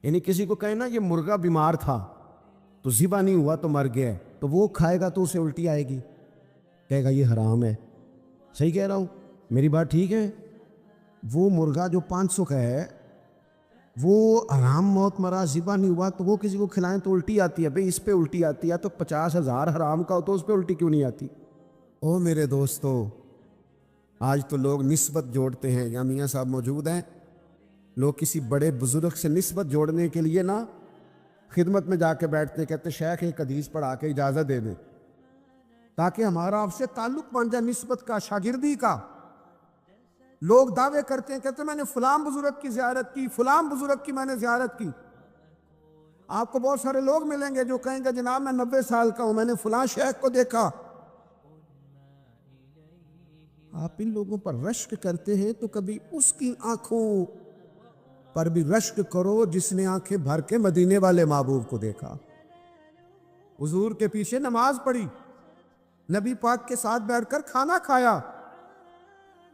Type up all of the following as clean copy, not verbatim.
یعنی کسی کو کہیں نا یہ مرغا بیمار تھا تو ذبح نہیں ہوا تو مر گیا ہے، تو وہ کھائے گا تو اسے الٹی آئے گی، کہے گا یہ حرام ہے۔ صحیح کہہ رہا ہوں؟ میری بات ٹھیک ہے؟ وہ مرغا جو 500 کا ہے وہ حرام موت مرا، ذبح نہیں ہوا، تو وہ کسی کو کھلائیں تو الٹی آتی ہے۔ بھئی اس پہ الٹی آتی ہے تو 50,000 حرام کا ہو تو اس پہ الٹی کیوں نہیں آتی؟ او میرے دوستو، آج تو لوگ نسبت جوڑتے ہیں، یا میاں صاحب موجود ہیں، لوگ کسی بڑے بزرگ سے نسبت جوڑنے کے لیے نا خدمت میں جا کے بیٹھتے ہیں، کہتے شیخ ایک حدیث پڑھا کے اجازت دے دیں تاکہ ہمارا آپ سے تعلق بن جائے، نسبت کا، شاگردی کا۔ لوگ دعوے کرتے ہیں، کہتے ہیں میں نے فلاں بزرگ کی زیارت کی، فلاں بزرگ کی میں نے زیارت کی۔ آپ کو بہت سارے لوگ ملیں گے جو کہیں گے جناب میں 90 سال کا ہوں، میں نے فلاں شیخ کو دیکھا۔ آپ ان لوگوں پر رشک کرتے ہیں تو کبھی اس کی آنکھوں پر بھی رشک کرو جس نے آنکھیں بھر کے مدینے والے محبوب کو دیکھا، حضور کے پیچھے نماز پڑھی، نبی پاک کے ساتھ بیٹھ کر کھانا کھایا۔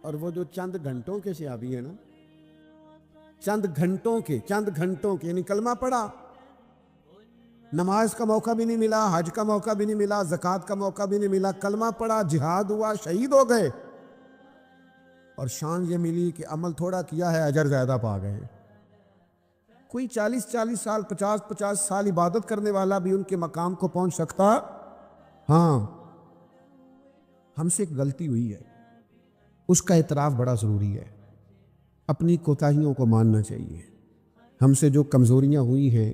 اور وہ جو چند گھنٹوں کے صحابی ہیں نا، چند گھنٹوں کے یعنی کلمہ پڑھا، نماز کا موقع بھی نہیں ملا، حج کا موقع بھی نہیں ملا، زکوٰۃ کا موقع بھی نہیں ملا، کلمہ پڑھا، جہاد ہوا، شہید ہو گئے، اور شان یہ ملی کہ عمل تھوڑا کیا ہے اجر زیادہ پا گئے۔ کوئی 40 سال 50 سال عبادت کرنے والا بھی ان کے مقام کو پہنچ سکتا۔ ہاں، ہم سے ایک غلطی ہوئی ہے، اس کا اعتراف بڑا ضروری ہے، اپنی کوتاہیوں کو ماننا چاہیے۔ ہم سے جو کمزوریاں ہوئی ہیں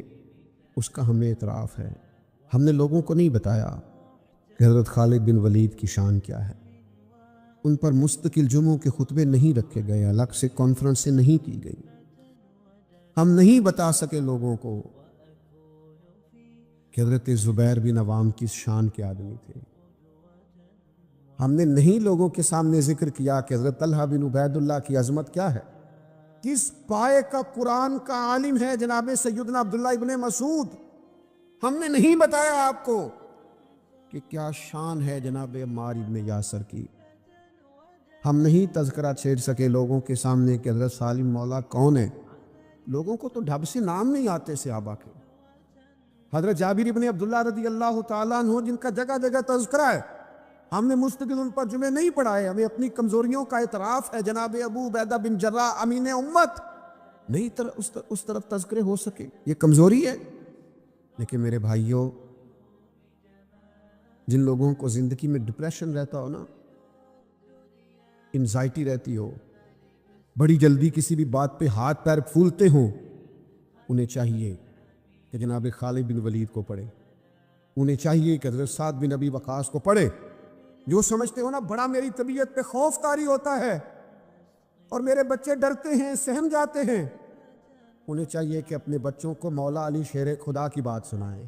اس کا ہمیں اعتراف ہے۔ ہم نے لوگوں کو نہیں بتایا کہ حضرت خالد بن ولید کی شان کیا ہے، ان پر مستقل جمعوں کے خطبے نہیں رکھے گئے، الگ سے کانفرنسیں نہیں کی گئی، ہم نہیں بتا سکے لوگوں کو کہ حضرت زبیر بن عوام کی شان کے آدمی تھے، ہم نے نہیں لوگوں کے سامنے ذکر کیا کہ حضرت طلحہ بن عبید اللہ کی عظمت کیا ہے، کس پائے کا قرآن کا عالم ہے جناب سیدنا عبداللہ ابن مسعود، ہم نے نہیں بتایا آپ کو کہ کیا شان ہے جناب عمار ابن یاسر کی، ہم نہیں تذکرہ چھیڑ سکے لوگوں کے سامنے کہ حضرت سالم مولا کون ہے، لوگوں کو تو ڈھب سے نام نہیں آتے صحابہ کے۔ حضرت جابر ابن عبداللہ رضی اللہ تعالیٰ عنہ جن کا جگہ جگہ تذکرہ ہے، ہم نے مستقل ان پر جمعے نہیں پڑھائے، ہمیں اپنی کمزوریوں کا اعتراف ہے۔ جناب ابو عبیدہ بن جراح امین امت، نہیں اس طرف تذکرے ہو سکے، یہ کمزوری ہے۔ لیکن میرے بھائیوں، جن لوگوں کو زندگی میں ڈپریشن رہتا ہو نا، انزائٹی رہتی ہو، بڑی جلدی کسی بھی بات پہ ہاتھ پیر پھولتے ہوں، انہیں چاہیے کہ جناب خالد بن ولید کو پڑھے، انہیں چاہیے کہ حضرت سعد بن ابی وقاص کو پڑھے۔ جو سمجھتے ہو نا بڑا میری طبیعت پہ خوف طاری ہوتا ہے اور میرے بچے ڈرتے ہیں، سہم جاتے ہیں، انہیں چاہیے کہ اپنے بچوں کو مولا علی شیر خدا کی بات سنائیں۔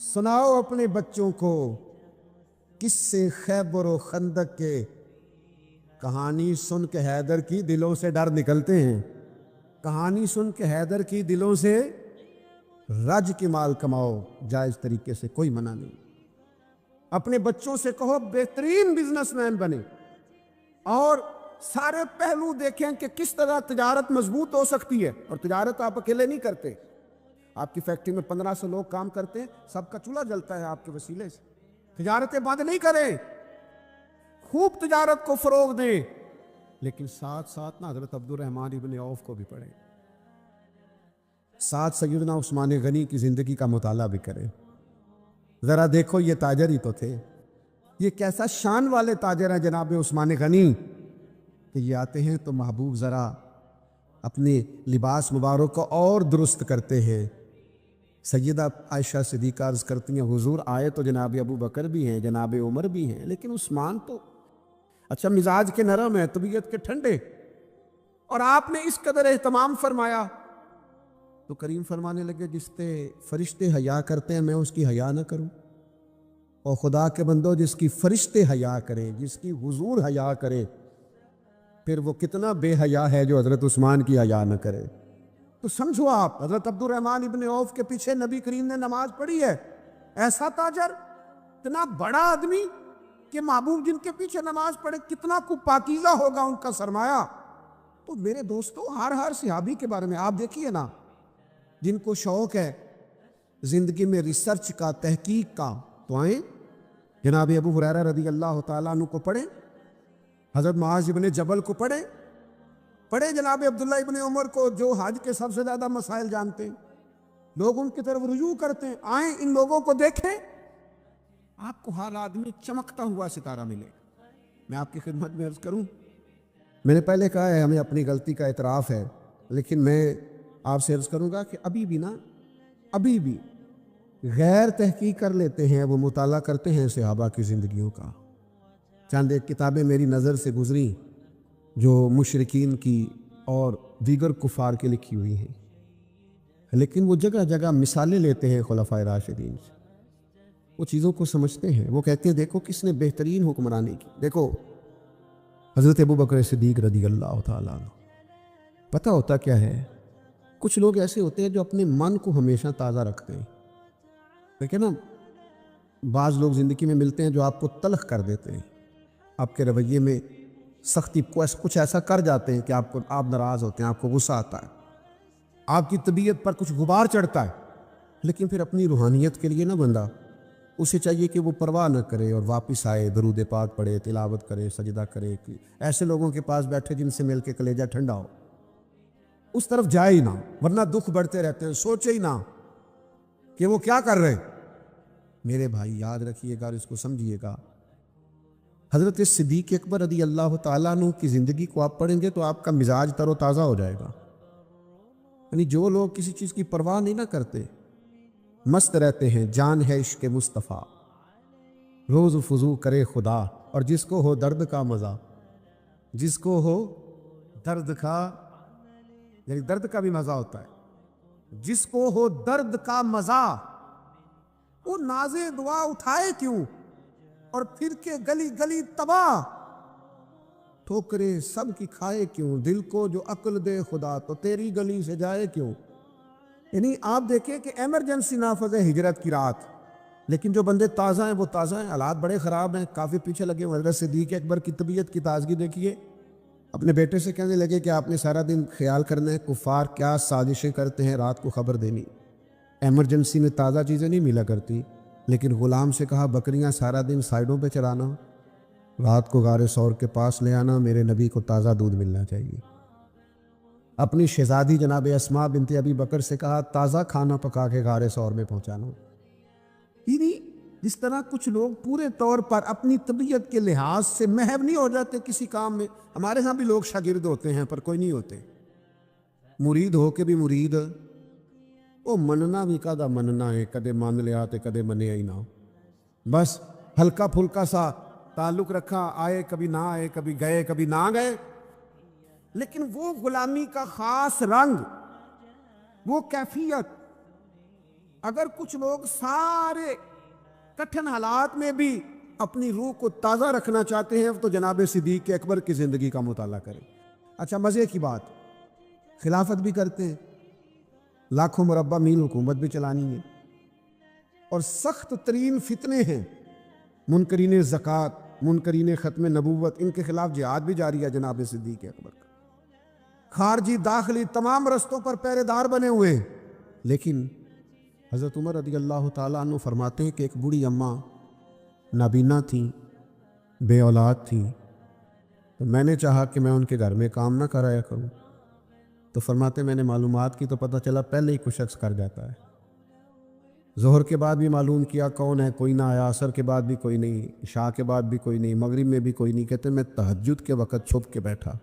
سناؤ اپنے بچوں کو قصے خیبر و خندق کے، کہانی سن کے حیدر کی دلوں سے ڈر نکلتے ہیں، کہانی سن کے حیدر کی دلوں سے رج کے مال کماؤ، جائز طریقے سے، کوئی منع نہیں۔ اپنے بچوں سے کہو بہترین بزنس مین بنے، اور سارے پہلو دیکھیں کہ کس طرح تجارت مضبوط ہو سکتی ہے۔ اور تجارت آپ اکیلے نہیں کرتے، آپ کی فیکٹری میں 1500 لوگ کام کرتے ہیں، سب کا چولہا جلتا ہے آپ کے وسیلے سے۔ تجارتیں بند نہیں کریں، خوب تجارت کو فروغ دیں، لیکن ساتھ ساتھ نا حضرت عبد الرحمن ابن عوف کو بھی پڑھیں، ساتھ سیدنا عثمان غنی کی زندگی کا مطالعہ بھی کریں۔ ذرا دیکھو یہ تاجر ہی تو تھے، یہ کیسا شان والے تاجر ہیں جناب عثمان غنی، کہ یہ آتے ہیں تو محبوب ذرا اپنے لباس مبارک کو اور درست کرتے ہیں۔ سیدہ عائشہ صدیقہ عرض کرتی ہیں حضور آئے تو جناب ابو بکر بھی ہیں، جناب عمر بھی ہیں، لیکن عثمان تو اچھا مزاج کے نرم ہیں، طبیعت کے ٹھنڈے، اور آپ نے اس قدر اہتمام فرمایا تو کریم فرمانے لگے جس سے فرشتے حیا کرتے ہیں میں اس کی حیا نہ کروں، اور خدا کے بندو جس کی فرشتے حیا کریں، جس کی حضور حیا کرے، پھر وہ کتنا بے حیا ہے جو حضرت عثمان کی حیا نہ کرے۔ تو سمجھو آپ، حضرت عبد الرحمن ابن عوف کے پیچھے نبی کریم نے نماز پڑھی ہے، ایسا تاجر، اتنا بڑا آدمی کہ محبوب جن کے پیچھے نماز پڑھے، کتنا کو پاکیزہ ہوگا ان کا سرمایہ۔ تو میرے دوستو، ہر صحابی کے بارے میں آپ دیکھیے نا، جن کو شوق ہے زندگی میں ریسرچ کا، تحقیق کا، تو آئیں جناب ابو ہریرہ رضی اللہ تعالیٰ عنہ کو پڑھیں، حضرت معاذ ابن جبل کو پڑھیں جناب عبداللہ ابن عمر کو، جو حج کے سب سے زیادہ مسائل جانتے ہیں، لوگ ان کی طرف رجوع کرتے ہیں۔ آئیں ان لوگوں کو دیکھیں، آپ کو ہر آدمی چمکتا ہوا ستارہ ملے گا۔ میں آپ کی خدمت میں عرض کروں، میں نے پہلے کہا ہے ہمیں اپنی غلطی کا اعتراف ہے، لیکن میں آپ سے عرض کروں گا کہ ابھی بھی غیر تحقیق کر لیتے ہیں، وہ مطالعہ کرتے ہیں صحابہ کی زندگیوں کا۔ چند ایک کتابیں میری نظر سے گزری جو مشرکین کی اور دیگر کفار کی لکھی ہوئی ہیں، لیکن وہ جگہ جگہ مثالیں لیتے ہیں خلفائے راشدین سے، وہ چیزوں کو سمجھتے ہیں۔ وہ کہتے ہیں دیکھو کس نے بہترین حکمرانی کی، دیکھو حضرت ابوبکر صدیق رضی اللہ تعالیٰ عنہ۔ پتہ ہوتا کیا ہے، کچھ لوگ ایسے ہوتے ہیں جو اپنے من کو ہمیشہ تازہ رکھتے ہیں، دیکھیں نا، بعض لوگ زندگی میں ملتے ہیں جو آپ کو تلخ کر دیتے ہیں، آپ کے رویے میں سختی، کچھ ایسا کر جاتے ہیں کہ آپ ناراض ہوتے ہیں، آپ کو غصہ آتا ہے، آپ کی طبیعت پر کچھ غبار چڑھتا ہے، لیکن پھر اپنی روحانیت کے لیے نہ بندہ، اسے چاہیے کہ وہ پرواہ نہ کرے اور واپس آئے، درود پاک پڑھے، تلاوت کرے، سجدہ کرے، کہ ایسے لوگوں کے پاس بیٹھے جن سے مل کے کلیجہ ٹھنڈا ہو، اس طرف جائے ہی نہ، ورنہ دکھ بڑھتے رہتے ہیں۔ سوچے ہی نہ کہ وہ کیا کر رہے ہیں۔ میرے بھائی یاد رکھیے گا اور اس کو سمجھیے گا، حضرت صدیق اکبر رضی اللہ تعالیٰ عنہ کی زندگی کو آپ پڑھیں گے تو آپ کا مزاج تر و تازہ ہو جائے گا۔ یعنی جو لوگ کسی چیز کی پرواہ نہیں نہ کرتے، مست رہتے ہیں، جان ہے عشق مصطفیٰ، روز فضو کرے خدا، اور جس کو ہو درد کا مزہ، جس کو ہو درد کا، یعنی درد کا بھی مزہ ہوتا ہے، جس کو ہو درد کا مزہ، وہ نازے دعا اٹھائے کیوں، اور پھر کے گلی گلی تباہ، ٹھوکرے سب کی کھائے کیوں، دل کو جو عقل دے خدا تو تیری گلی سے جائے کیوں۔ یعنی آپ دیکھیں کہ ایمرجنسی نافذ ہے ہجرت کی رات، لیکن جو بندے تازہ ہیں وہ تازہ ہیں، حالات بڑے خراب ہیں، کافی پیچھے لگے ہوئے۔ حضرت صدیق اکبر کی طبیعت کی تازگی دیکھیے، اپنے بیٹے سے کہنے لگے کہ آپ نے سارا دن خیال کرنا ہے کفار کیا سازشیں کرتے ہیں، رات کو خبر دینی۔ ایمرجنسی میں تازہ چیزیں نہیں ملا کرتی، لیکن غلام سے کہا بکریاں سارا دن سائیڈوں پہ چرانا، رات کو غار ثور کے پاس لے آنا، میرے نبی کو تازہ دودھ ملنا چاہیے۔ اپنی شہزادی جناب اسماء بنت ابی بکر سے کہا تازہ کھانا پکا کے غار ثور میں پہنچانا۔ یعنی جس طرح کچھ لوگ پورے طور پر اپنی طبیعت کے لحاظ سے محو نہیں ہو جاتے کسی کام میں، ہمارے ہاں بھی لوگ شاگرد ہوتے ہیں پر کوئی نہیں ہوتے، مرید ہو کے بھی مرید، وہ مننا بھی کدا مننا ہے، کدے مان لیا تے کدے منیا ہی نہ، بس ہلکا پھلکا سا تعلق رکھا، آئے کبھی نہ آئے، کبھی گئے کبھی نہ گئے، لیکن وہ غلامی کا خاص رنگ، وہ کیفیت، اگر کچھ لوگ سارے کٹھن حالات میں بھی اپنی روح کو تازہ رکھنا چاہتے ہیں تو جناب صدیق اکبر کی زندگی کا مطالعہ کریں۔ اچھا مزے کی بات، خلافت بھی کرتے ہیں، لاکھوں مربع میل حکومت بھی چلانی ہے، اور سخت ترین فتنے ہیں، منکرین زکوٰۃ، منکرین ختم نبوت، ان کے خلاف جہاد بھی جاری ہے جناب صدیق اکبر کا، خارجی داخلی تمام رستوں پر پہرے دار بنے ہوئے ہیں۔ لیکن حضرت عمر رضی اللہ تعالیٰ عنہ فرماتے ہیں کہ ایک بوڑھی اماں نابینا تھیں، بے اولاد تھیں، تو میں نے چاہا کہ میں ان کے گھر میں کام نہ کرایا کروں، تو فرماتے میں نے معلومات کی تو پتہ چلا پہلے ہی کوئی شخص کر جاتا ہے، ظہر کے بعد بھی معلوم کیا کون ہے، کوئی نہ آیا، عصر کے بعد بھی کوئی نہیں، عشاء کے بعد بھی کوئی نہیں، مغرب میں بھی کوئی نہیں، کہتے میں تہجد کے وقت چھپ کے بیٹھا،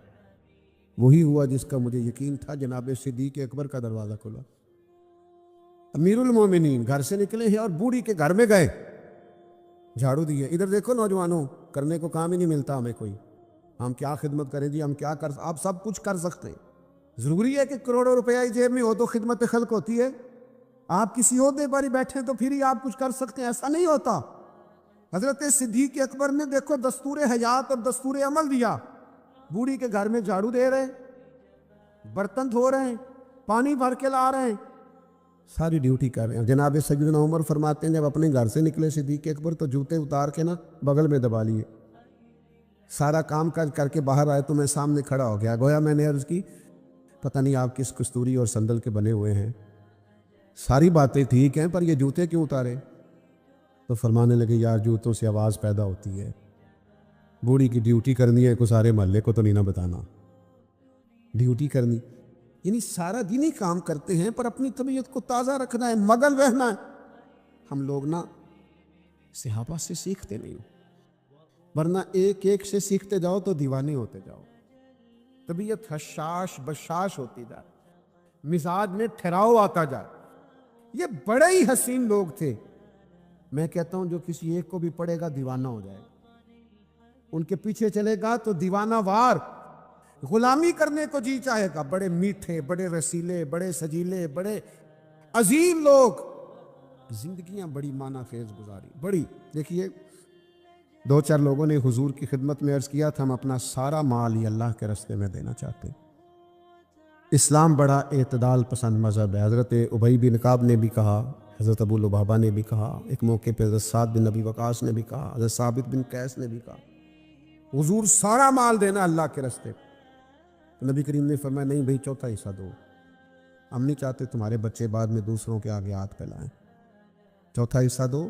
وہی ہوا جس کا مجھے یقین تھا، جناب صدیق اکبر کا دروازہ کھلا، امیر المومنین گھر سے نکلے ہیں اور بوڑھی کے گھر میں گئے، جھاڑو دیے، ادھر دیکھو نوجوانوں، کرنے کو کام ہی نہیں ملتا ہمیں کوئی، ہم کیا خدمت کریں جی، ہم کیا کر، آپ سب کچھ کر سکتے ہیں، ضروری ہے کہ کروڑوں روپیہ جیب میں ہو تو خدمت خلق ہوتی ہے، آپ کسی عہدے پر ہی بیٹھیں تو پھر ہی آپ کچھ کر سکتے ہیں، ایسا نہیں ہوتا۔ حضرت صدیق اکبر نے دیکھو دستور حیات اور دستور عمل دیا، بوڑھی کے گھر میں جھاڑو دے رہے ہیں، برتن دھو رہے ہیں، پانی بھر کے لا رہے ہیں، ساری ڈیوٹی کر رہے ہیں۔ جناب سیدنا عمر فرماتے ہیں جب اپنے گھر سے نکلے صدیق اکبر تو جوتے اتار کے نا بغل میں دبا لیے، سارا کام کاج کر کے باہر آئے تو میں سامنے کھڑا ہو گیا، گویا میں نے عرض کی پتہ نہیں آپ کس کستوری اور صندل کے بنے ہوئے ہیں، ساری باتیں ٹھیک ہیں پر یہ جوتے کیوں اتارے؟ تو فرمانے لگے یار جوتوں سے آواز پیدا ہوتی ہے، بوڑھی کی ڈیوٹی کرنی ہے، کو سارے محلے کو تو نہیں نہ بتانا ڈیوٹی کرنی، یعنی سارا دن ہی کام کرتے ہیں پر اپنی طبیعت کو تازہ رکھنا ہے، مگن رہنا ہے۔ ہم لوگ نا صحابہ سے سیکھتے نہیں، ورنہ ایک ایک سے سیکھتے جاؤ تو دیوانے ہوتے جاؤ، طبیعت حشاش بشاش ہوتی جائے، مزاج میں ٹھہراؤ آتا جائے۔ یہ بڑے ہی حسین لوگ تھے، میں کہتا ہوں جو کسی ایک کو بھی پڑھے گا دیوانہ ہو جائے گا، ان کے پیچھے چلے گا تو دیوانہ وار غلامی کرنے کو جی چاہے گا۔ بڑے میٹھے، بڑے رسیلے، بڑے سجیلے، بڑے عظیم لوگ، زندگیاں بڑی معنی خیز گزاری، بڑی۔ دیکھیے دو چار لوگوں نے حضور کی خدمت میں عرض کیا تھا ہم اپنا سارا مال ہی اللہ کے راستے میں دینا چاہتے ہیں۔ اسلام بڑا اعتدال پسند مذہب ہے۔ حضرت ابی بن کعب نے بھی کہا، حضرت ابو لبابہ نے بھی کہا، ایک موقع پہ حضرت سعد بن نبی وقاص نے بھی کہا، حضرت ثابت بن قیس نے بھی کہا حضور سارا مال دینا اللہ کے راستے۔ تو نبی کریم نے فرمایا نہیں بھائی چوتھا حصہ دو، ہم نہیں چاہتے تمہارے بچے بعد میں دوسروں کے آگے ہاتھ پھیلائیں، چوتھا حصہ دو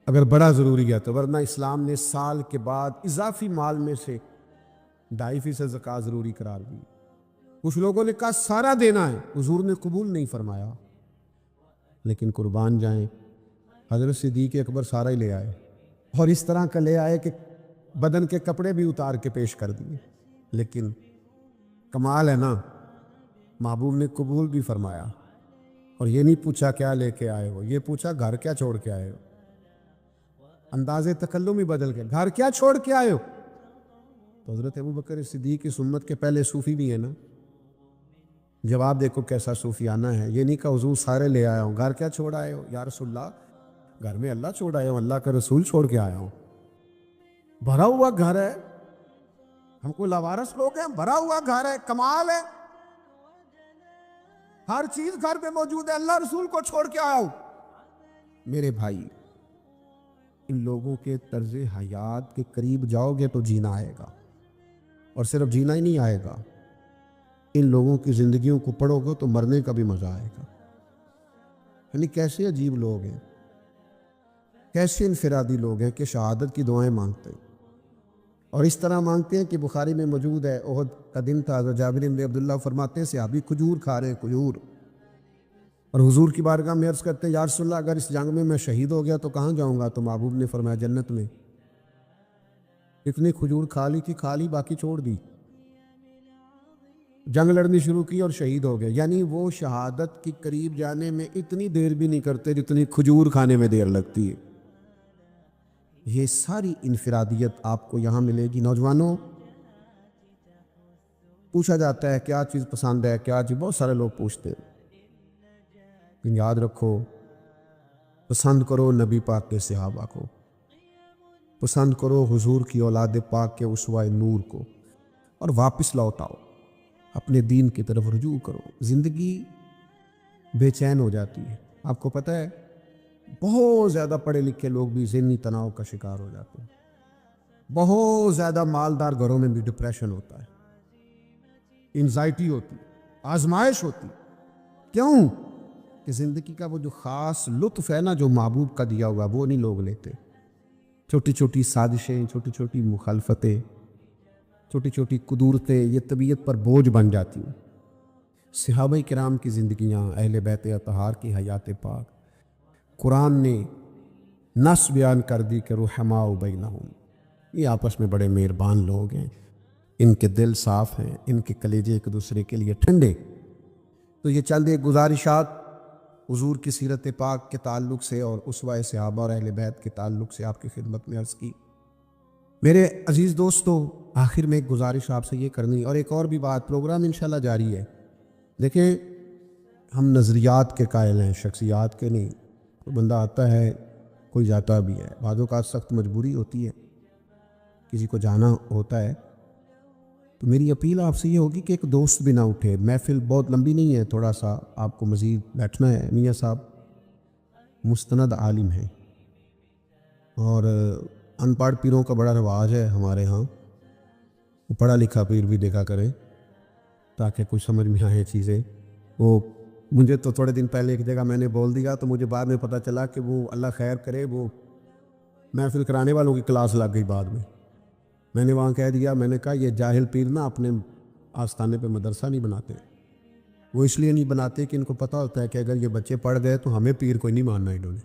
اگر بڑا ضروری ہے تو، ورنہ اسلام نے سال کے بعد اضافی مال میں سے 2.5% زکوٰۃ ضروری قرار دی۔ کچھ لوگوں نے کہا سارا دینا ہے، حضور نے قبول نہیں فرمایا، لیکن قربان جائیں حضرت صدیق اکبر سارا ہی لے آئے، اور اس طرح کا لے آئے کہ بدن کے کپڑے بھی اتار کے پیش کر دیے۔ لیکن کمال ہے نا، محبوب نے قبول بھی فرمایا، اور یہ نہیں پوچھا کیا لے کے آئے ہو، یہ پوچھا گھر کیا چھوڑ کے آئے ہو۔ انداز تکلم ہی بدل گیا، گھر کیا چھوڑ کے آئے ہو؟ تو حضرت ابوبکر صدیق کی سنت کے پہلے صوفی بھی ہیں نا، جواب دیکھو کیسا صوفیانہ ہے۔ یہ نہیں کہ حضور سارے لے آیا ہوں، گھر کیا چھوڑ آئے ہو؟ یا رسول اللہ گھر میں اللہ چھوڑ آیا ہوں، اللہ کا رسول چھوڑ کے آیا ہوں، بھرا ہوا گھر ہے، ہم کو لاوارث لوگ ہیں، بھرا ہوا گھر ہے، کمال ہے، ہر چیز گھر پہ موجود ہے، اللہ رسول کو چھوڑ کے آیا ہوں۔ میرے بھائی ان لوگوں کے طرز حیات کے قریب جاؤ گے تو جینا آئے گا، اور صرف جینا ہی نہیں آئے گا، ان لوگوں کی زندگیوں کو پڑھو گے تو مرنے کا بھی مزہ آئے گا۔ یعنی کیسے عجیب لوگ ہیں، کیسے انفرادی لوگ ہیں کہ شہادت کی دعائیں مانگتے ہیں، اور اس طرح مانگتے ہیں کہ بخاری میں موجود ہے احد کا دن تھا، حضرت جابر بن عبداللہ فرماتے ہیں صحابی کھجور کھا رہے ہیں، کھجور، اور حضور کی بارگاہ میں عرض کرتے ہیں یا رسول اللہ اگر اس جنگ میں میں شہید ہو گیا تو کہاں جاؤں گا؟ تو محبوب نے فرمایا جنت میں۔ اتنی کھجور کھا لی تھی، کھا لی باقی چھوڑ دی، جنگ لڑنی شروع کی اور شہید ہو گئے۔ یعنی وہ شہادت کی قریب جانے میں اتنی دیر بھی نہیں کرتے جتنی کھجور کھانے میں دیر لگتی ہے۔ یہ ساری انفرادیت آپ کو یہاں ملے گی۔ نوجوانوں پوچھا جاتا ہے کیا چیز پسند ہے، کیا چیز، بہت سارے لوگ پوچھتے ہیں، لیکن یاد رکھو پسند کرو نبی پاک کے صحابہ کو، پسند کرو حضور کی اولاد پاک کے اسوہ نور کو، اور واپس لوٹ آؤ، اپنے دین کی طرف رجوع کرو۔ زندگی بے چین ہو جاتی ہے، آپ کو پتہ ہے بہت زیادہ پڑھے لکھے لوگ بھی ذہنی تناؤ کا شکار ہو جاتے ہیں، بہت زیادہ مالدار گھروں میں بھی ڈپریشن ہوتا ہے، انزائٹی ہوتی، آزمائش ہوتی۔ کیوں؟ کہ زندگی کا وہ جو خاص لطف ہے نا جو محبوب کا دیا ہوا وہ نہیں لوگ لیتے۔ چھوٹی چھوٹی سازشیں، چھوٹی چھوٹی مخالفتیں، چھوٹی چھوٹی قدورتیں یہ طبیعت پر بوجھ بن جاتی ہیں۔ صحابہ کرام کی زندگیاں، اہل بیت اطہار کی حیات پاک، قرآن نے نص بیان کر دی کہ رحماء بینہم، یہ آپس میں بڑے مہربان لوگ ہیں، ان کے دل صاف ہیں، ان کے کلیجے ایک دوسرے کے لیے ٹھنڈے۔ تو یہ چند ایک گزارشات حضور کی سیرت پاک کے تعلق سے اور اسوہ صحابہ اور اہل بیت کے تعلق سے آپ کی خدمت میں عرض کی۔ میرے عزیز دوستو آخر میں ایک گزارش آپ سے یہ کرنی، اور ایک اور بھی بات، پروگرام انشاءاللہ جاری ہے۔ دیکھیں ہم نظریات کے قائل ہیں، شخصیات کے نہیں۔ کوئی بندہ آتا ہے، کوئی جاتا بھی ہے، بعض اوقات سخت مجبوری ہوتی ہے، کسی کو جانا ہوتا ہے، تو میری اپیل آپ سے یہ ہوگی کہ ایک دوست بھی نہ اٹھے۔ محفل بہت لمبی نہیں ہے، تھوڑا سا آپ کو مزید بیٹھنا ہے۔ میاں صاحب مستند عالم ہیں، اور ان پڑھ پیروں کا بڑا رواج ہے ہمارے ہاں، وہ پڑھا لکھا پیر بھی دیکھا کریں تاکہ کچھ سمجھ میں آئے چیزیں۔ وہ مجھے تو تھوڑے دن پہلے ایک جگہ میں نے بول دیا تو مجھے بعد میں پتہ چلا کہ وہ اللہ خیر کرے وہ محفل کرانے والوں کی کلاس لگ گئی بعد میں نے وہاں کہہ دیا، میں نے کہا یہ جاہل پیر نا اپنے آستانے پہ مدرسہ نہیں بناتے، وہ اس لیے نہیں بناتے کہ ان کو پتہ ہوتا ہے کہ اگر یہ بچے پڑھ گئے تو ہمیں پیر کوئی نہیں ماننا انہوں نے،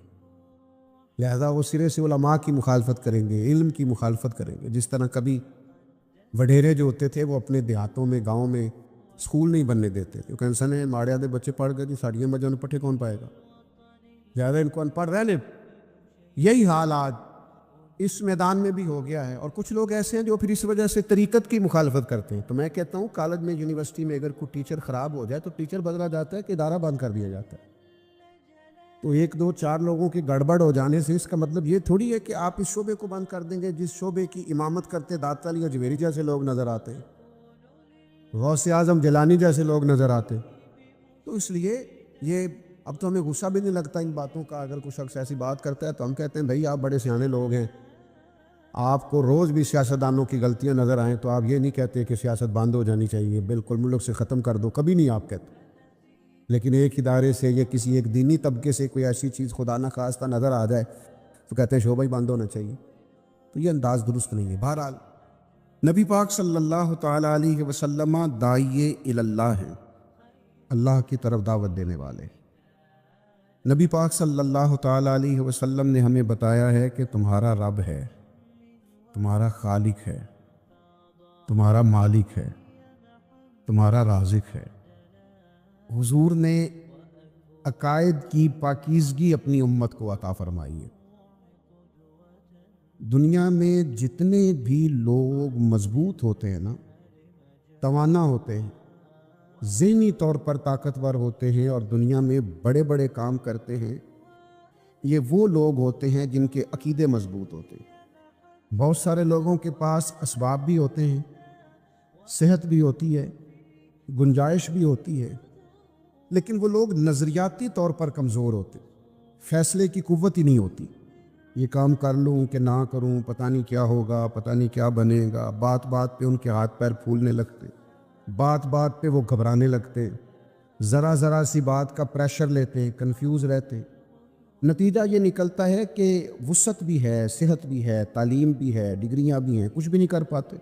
لہذا وہ سرے سے علماء کی مخالفت کریں گے، علم کی مخالفت کریں گے۔ جس طرح کبھی وڈیرے جو ہوتے تھے وہ اپنے دیہاتوں میں گاؤں میں اسکول نہیں بننے دیتے کیونکہ انسان ہے ماڑے آدھے بچے پڑھ گئے، ساڑیاں بجوں پٹھے کون پائے گا، زیادہ ان کو ان پڑھ رہنے۔ یہی حال آج اس میدان میں بھی ہو گیا ہے، اور کچھ لوگ ایسے ہیں جو پھر اس وجہ سے طریقت کی مخالفت کرتے ہیں۔ تو میں کہتا ہوں کالج میں یونیورسٹی میں اگر کوئی ٹیچر خراب ہو جائے تو ٹیچر بدلا جاتا ہے کہ ادارہ بند کر دیا جاتا ہے۔ تو ایک دو چار لوگوں کی گڑبڑ ہو جانے سے اس کا مطلب یہ تھوڑی ہے کہ آپ اس شعبے کو بند کر دیں گے جس شعبے کی امامت کرتے داتا علی اجمیری جیسے لوگ نظر آتے ہیں، غوث اعظم جیلانی جیسے لوگ نظر آتے ہیں۔ تو اس لیے یہ اب تو ہمیں غصہ بھی نہیں لگتا ان باتوں کا، اگر کوئی شخص ایسی بات کرتا ہے تو ہم کہتے ہیں بھائی آپ بڑے سیانے لوگ ہیں، آپ کو روز بھی سیاستدانوں کی غلطیاں نظر آئیں تو آپ یہ نہیں کہتے کہ سیاست بند ہو جانی چاہیے، بالکل ملک سے ختم کر دو، کبھی نہیں آپ کہتے۔ لیکن ایک ادارے سے یا کسی ایک دینی طبقے سے کوئی ایسی چیز خدا نہ خواستہ نظر آ جائے تو کہتے ہیں شعبہ ہی بند ہونا چاہیے، تو یہ انداز درست نہیں ہے۔ بہرحال نبی پاک صلی اللہ تعالیٰ علیہ وسلم داعی اللہ ہیں، اللہ کی طرف دعوت دینے والے۔ نبی پاک صلی اللہ تعالیٰ علیہ وسلم نے ہمیں بتایا ہے کہ تمہارا رب ہے، تمہارا خالق ہے، تمہارا مالک ہے، تمہارا رازق ہے۔ حضور نے عقائد کی پاکیزگی اپنی امت کو عطا فرمائی ہے۔ دنیا میں جتنے بھی لوگ مضبوط ہوتے ہیں نا، توانا ہوتے ہیں، ذہنی طور پر طاقتور ہوتے ہیں اور دنیا میں بڑے بڑے کام کرتے ہیں، یہ وہ لوگ ہوتے ہیں جن کے عقیدے مضبوط ہوتے ہیں۔ بہت سارے لوگوں کے پاس اسباب بھی ہوتے ہیں، صحت بھی ہوتی ہے، گنجائش بھی ہوتی ہے، لیکن وہ لوگ نظریاتی طور پر کمزور ہوتے، فیصلے کی قوت ہی نہیں ہوتی۔ یہ کام کر لوں کہ نہ کروں، پتہ نہیں کیا ہوگا، پتہ نہیں کیا بنے گا، بات بات پہ ان کے ہاتھ پیر پھولنے لگتے، بات بات پہ وہ گھبرانے لگتے، ذرا ذرا سی بات کا پریشر لیتے، کنفیوز رہتے۔ نتیجہ یہ نکلتا ہے کہ وسعت بھی ہے، صحت بھی ہے، تعلیم بھی ہے، ڈگریاں بھی ہیں، کچھ بھی نہیں کر پاتے۔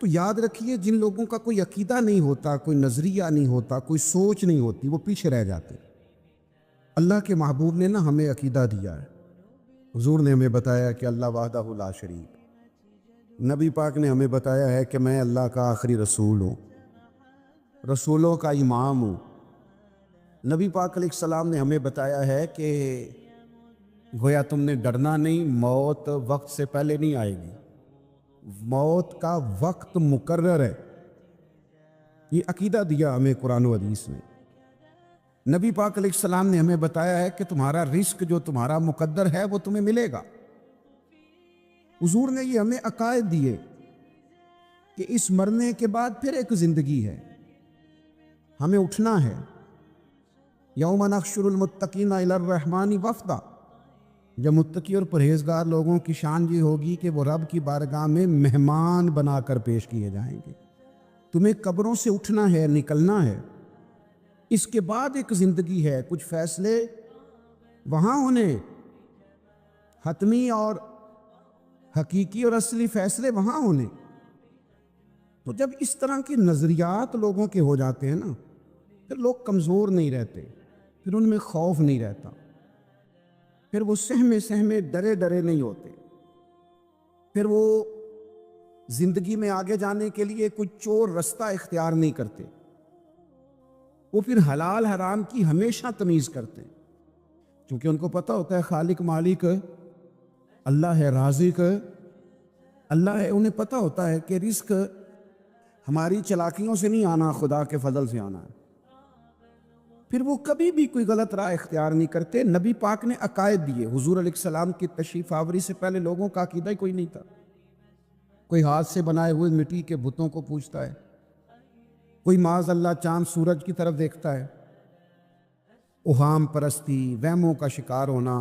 تو یاد رکھیے جن لوگوں کا کوئی عقیدہ نہیں ہوتا، کوئی نظریہ نہیں ہوتا، کوئی سوچ نہیں ہوتی، وہ پیچھے رہ جاتے۔ اللہ کے محبوب نے نا ہمیں عقیدہ دیا ہے، حضور نے ہمیں بتایا کہ اللہ وحدہ لا شریک، نبی پاک نے ہمیں بتایا ہے کہ میں اللہ کا آخری رسول ہوں، رسولوں کا امام ہوں۔ نبی پاک علیہ السلام نے ہمیں بتایا ہے کہ گویا تم نے ڈرنا نہیں، موت وقت سے پہلے نہیں آئے گی، موت کا وقت مقرر ہے۔ یہ عقیدہ دیا ہمیں قرآن و حدیث نے۔ نبی پاک علیہ السلام نے ہمیں بتایا ہے کہ تمہارا رزق جو تمہارا مقدر ہے وہ تمہیں ملے گا۔ حضور نے یہ ہمیں عقائد دیے کہ اس مرنے کے بعد پھر ایک زندگی ہے، ہمیں اٹھنا ہے۔ یوم نحشر المتقین الی الرحمن وفدا، جب متقی اور پرہیزگار لوگوں کی شان یہ ہوگی کہ وہ رب کی بارگاہ میں مہمان بنا کر پیش کیے جائیں گے۔ تمہیں قبروں سے اٹھنا ہے، نکلنا ہے، اس کے بعد ایک زندگی ہے، کچھ فیصلے وہاں ہونے، حتمی اور حقیقی اور اصلی فیصلے وہاں ہونے۔ تو جب اس طرح کی نظریات لوگوں کے ہو جاتے ہیں نا، پھر لوگ کمزور نہیں رہتے، پھر ان میں خوف نہیں رہتا، پھر وہ سہمے ڈرے ڈرے نہیں ہوتے، پھر وہ زندگی میں آگے جانے کے لیے کوئی چور رستہ اختیار نہیں کرتے، وہ پھر حلال حرام کی ہمیشہ تمیز کرتے ہیں، کیونکہ ان کو پتہ ہوتا ہے خالق مالک اللہ ہے، رازق اللہ ہے۔ انہیں پتہ ہوتا ہے کہ رزق ہماری چلاکیوں سے نہیں آنا، خدا کے فضل سے آنا ہے، پھر وہ کبھی بھی کوئی غلط راہ اختیار نہیں کرتے۔ نبی پاک نے عقائد دیے۔ حضور علیہ السلام کی تشریف آوری سے پہلے لوگوں کا عقیدہ ہی کوئی نہیں تھا۔ کوئی ہاتھ سے بنائے ہوئے مٹی کے بتوں کو پوجتا ہے، کوئی معاذ اللہ چاند سورج کی طرف دیکھتا ہے، اوہام پرستی، وہموں کا شکار ہونا۔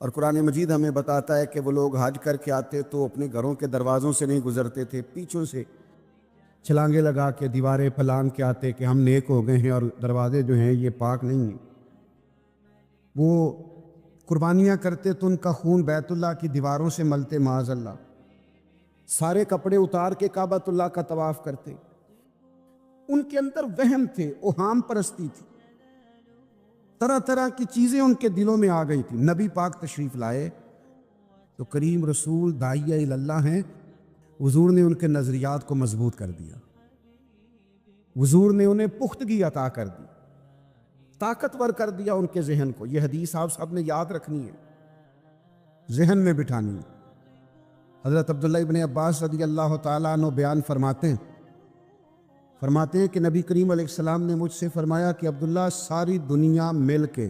اور قرآن مجید ہمیں بتاتا ہے کہ وہ لوگ حج کر کے آتے تو اپنے گھروں کے دروازوں سے نہیں گزرتے تھے، پیچھوں سے چھلانگے لگا کے دیواریں پھلانگ کے آتے کہ ہم نیک ہو گئے ہیں، اور دروازے جو ہیں یہ پاک نہیں ہیں۔ وہ قربانیاں کرتے تو ان کا خون بیت اللہ کی دیواروں سے ملتے معاذ اللہ، سارے کپڑے اتار کے کعبۃ اللہ کا طواف کرتے۔ ان کے اندر وہم تھے، اوہام پرستی تھی، طرح طرح کی چیزیں ان کے دلوں میں آ گئی تھی۔ نبی پاک تشریف لائے تو کریم رسول داعیہ اللہ ہیں، حضور نے ان کے نظریات کو مضبوط کر دیا، حضور نے انہیں پختگی عطا کر دی، طاقتور کر دیا ان کے ذہن کو۔ یہ حدیث آپ سب نے یاد رکھنی ہے، ذہن میں بٹھانی ہے۔ حضرت عبداللہ ابن عباس رضی اللہ تعالیٰ عنہ بیان فرماتے ہیں کہ نبی کریم علیہ السلام نے مجھ سے فرمایا کہ عبداللہ، ساری دنیا مل کے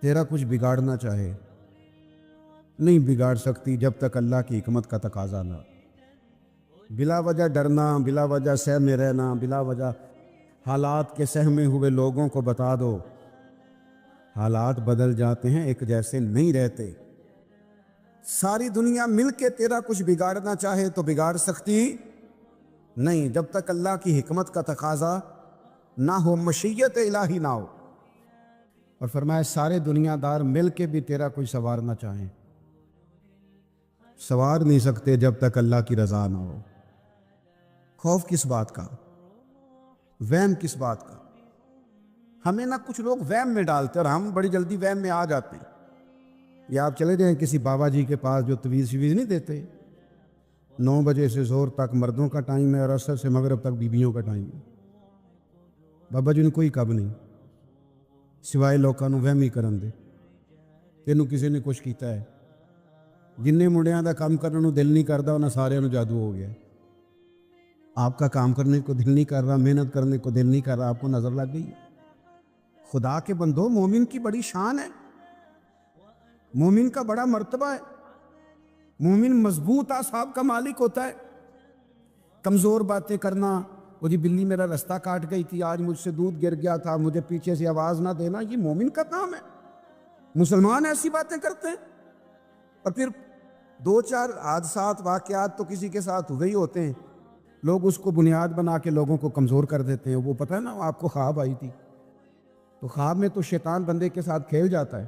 تیرا کچھ بگاڑنا چاہے، نہیں بگاڑ سکتی جب تک اللہ کی حکمت کا تقاضا نہ۔ بلا وجہ ڈرنا، بلا وجہ سہ میں رہنا، بلا وجہ حالات کے سہمے ہوئے لوگوں کو بتا دو، حالات بدل جاتے ہیں، ایک جیسے نہیں رہتے۔ ساری دنیا مل کے تیرا کچھ بگاڑنا چاہے تو بگاڑ سکتی نہیں جب تک اللہ کی حکمت کا تقاضا نہ ہو، مشیت الہی نہ ہو۔ اور فرمایا سارے دنیا دار مل کے بھی تیرا کوئی سنوارنا چاہیں، سنوار نہیں سکتے جب تک اللہ کی رضا نہ ہو۔ خوف کس بات کا، وہم کس بات کا؟ ہمیں نہ کچھ لوگ وہم میں ڈالتے اور ہم بڑی جلدی وہم میں آ جاتے ہیں۔ یا آپ چلے جائیں کسی بابا جی کے پاس جو تویز شویز نہیں دیتے، 9 بجے سے زور تک مردوں کا ٹائم ہے اور عصر سے مغرب تک بیویوں کا ٹائم ہے۔ بابا جی نے کوئی کب نہیں سوائے لوگوں کو وہم ہی کرن دے، تینوں کسی نے کچھ کیتا ہے؟ جن منڈیاں دا کام کرنے کو دل نہیں کرتا انہاں سارے نوں جادو ہو گیا۔ آپ کا کام کرنے کو دل نہیں کر رہا، محنت کرنے کو دل نہیں کر رہا، آپ کو نظر لگ گئی؟ خدا کے بندو، مومن کی بڑی شان ہے، مومن کا بڑا مرتبہ ہے، مومن مضبوط اعصاب کا مالک ہوتا ہے۔ کمزور باتیں کرنا، وہ جی بلی میرا رستہ کاٹ گئی تھی، آج مجھ سے دودھ گر گیا تھا، مجھے پیچھے سے آواز نہ دینا، یہ مومن کا کام ہے۔ مسلمان ایسی باتیں کرتے ہیں، اور پھر 2-4 حادثات واقعات تو کسی کے ساتھ ہوئے ہی ہوتے ہیں، لوگ اس کو بنیاد بنا کے لوگوں کو کمزور کر دیتے ہیں۔ وہ پتہ ہے نا، آپ کو خواب آئی تھی، تو خواب میں تو شیطان بندے کے ساتھ کھیل جاتا ہے،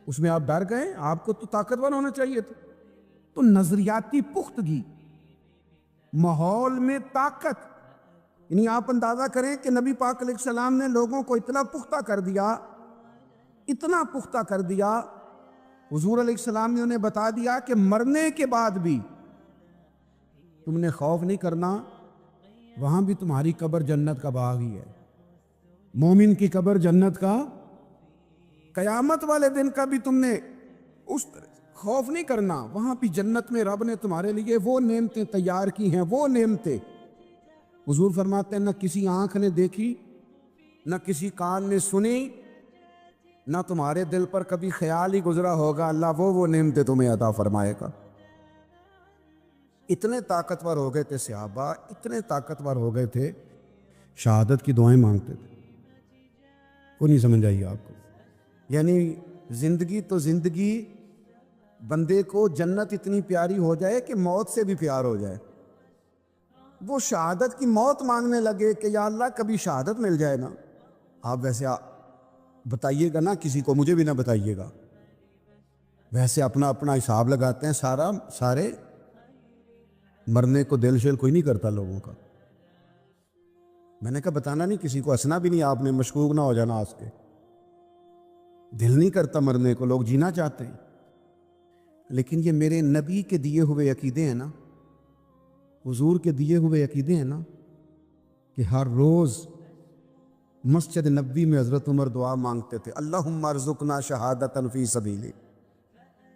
اس میں آپ ڈر گئے، آپ کو تو طاقتور ہونا چاہیے تھا۔ تو نظریاتی پختگی، ماحول میں طاقت، یعنی آپ اندازہ کریں کہ نبی پاک علیہ السلام نے لوگوں کو اتنا پختہ کر دیا، اتنا پختہ کر دیا، حضور علیہ السلام نے انہیں بتا دیا کہ مرنے کے بعد بھی تم نے خوف نہیں کرنا، وہاں بھی تمہاری قبر جنت کا باغ ہی ہے۔ مومن کی قبر جنت کا، قیامت والے دن کا بھی تم نے اس طرح خوف نہیں کرنا، وہاں بھی جنت میں رب نے تمہارے لیے وہ نعمتیں تیار کی ہیں، وہ نعمتیں۔ حضور فرماتے ہیں نہ کسی آنکھ نے دیکھی، نہ کسی کان نے سنی، نہ تمہارے دل پر کبھی خیال ہی گزرا ہوگا اللہ وہ نعمتیں تمہیں عطا فرمائے گا۔ اتنے طاقتور ہو گئے تھے صحابہ، اتنے طاقتور ہو گئے تھے، شہادت کی دعائیں مانگتے تھے۔ کو نہیں سمجھ آئی آپ کو؟ یعنی زندگی تو زندگی، بندے کو جنت اتنی پیاری ہو جائے کہ موت سے بھی پیار ہو جائے، وہ شہادت کی موت مانگنے لگے کہ یا اللہ کبھی شہادت مل جائے نا۔ آپ ویسے بتائیے گا نا کسی کو، مجھے بھی نہ بتائیے گا، ویسے اپنا اپنا حساب لگاتے ہیں سارے، مرنے کو دل شل کوئی نہیں کرتا لوگوں کا۔ میں نے کہا بتانا نہیں کسی کو، ہنسنا بھی نہیں آپ نے، مشکوک نہ ہو جانا ہنس کے۔ دل نہیں کرتا مرنے کو، لوگ جینا چاہتے ہیں، لیکن یہ میرے نبی کے دیے ہوئے عقیدے ہیں نا، حضور کے دیے ہوئے عقیدے ہیں نا، کہ ہر روز مسجد نبوی میں حضرت عمر دعا مانگتے تھے، اللہم ارزقنا شہادتا فی سبیلی،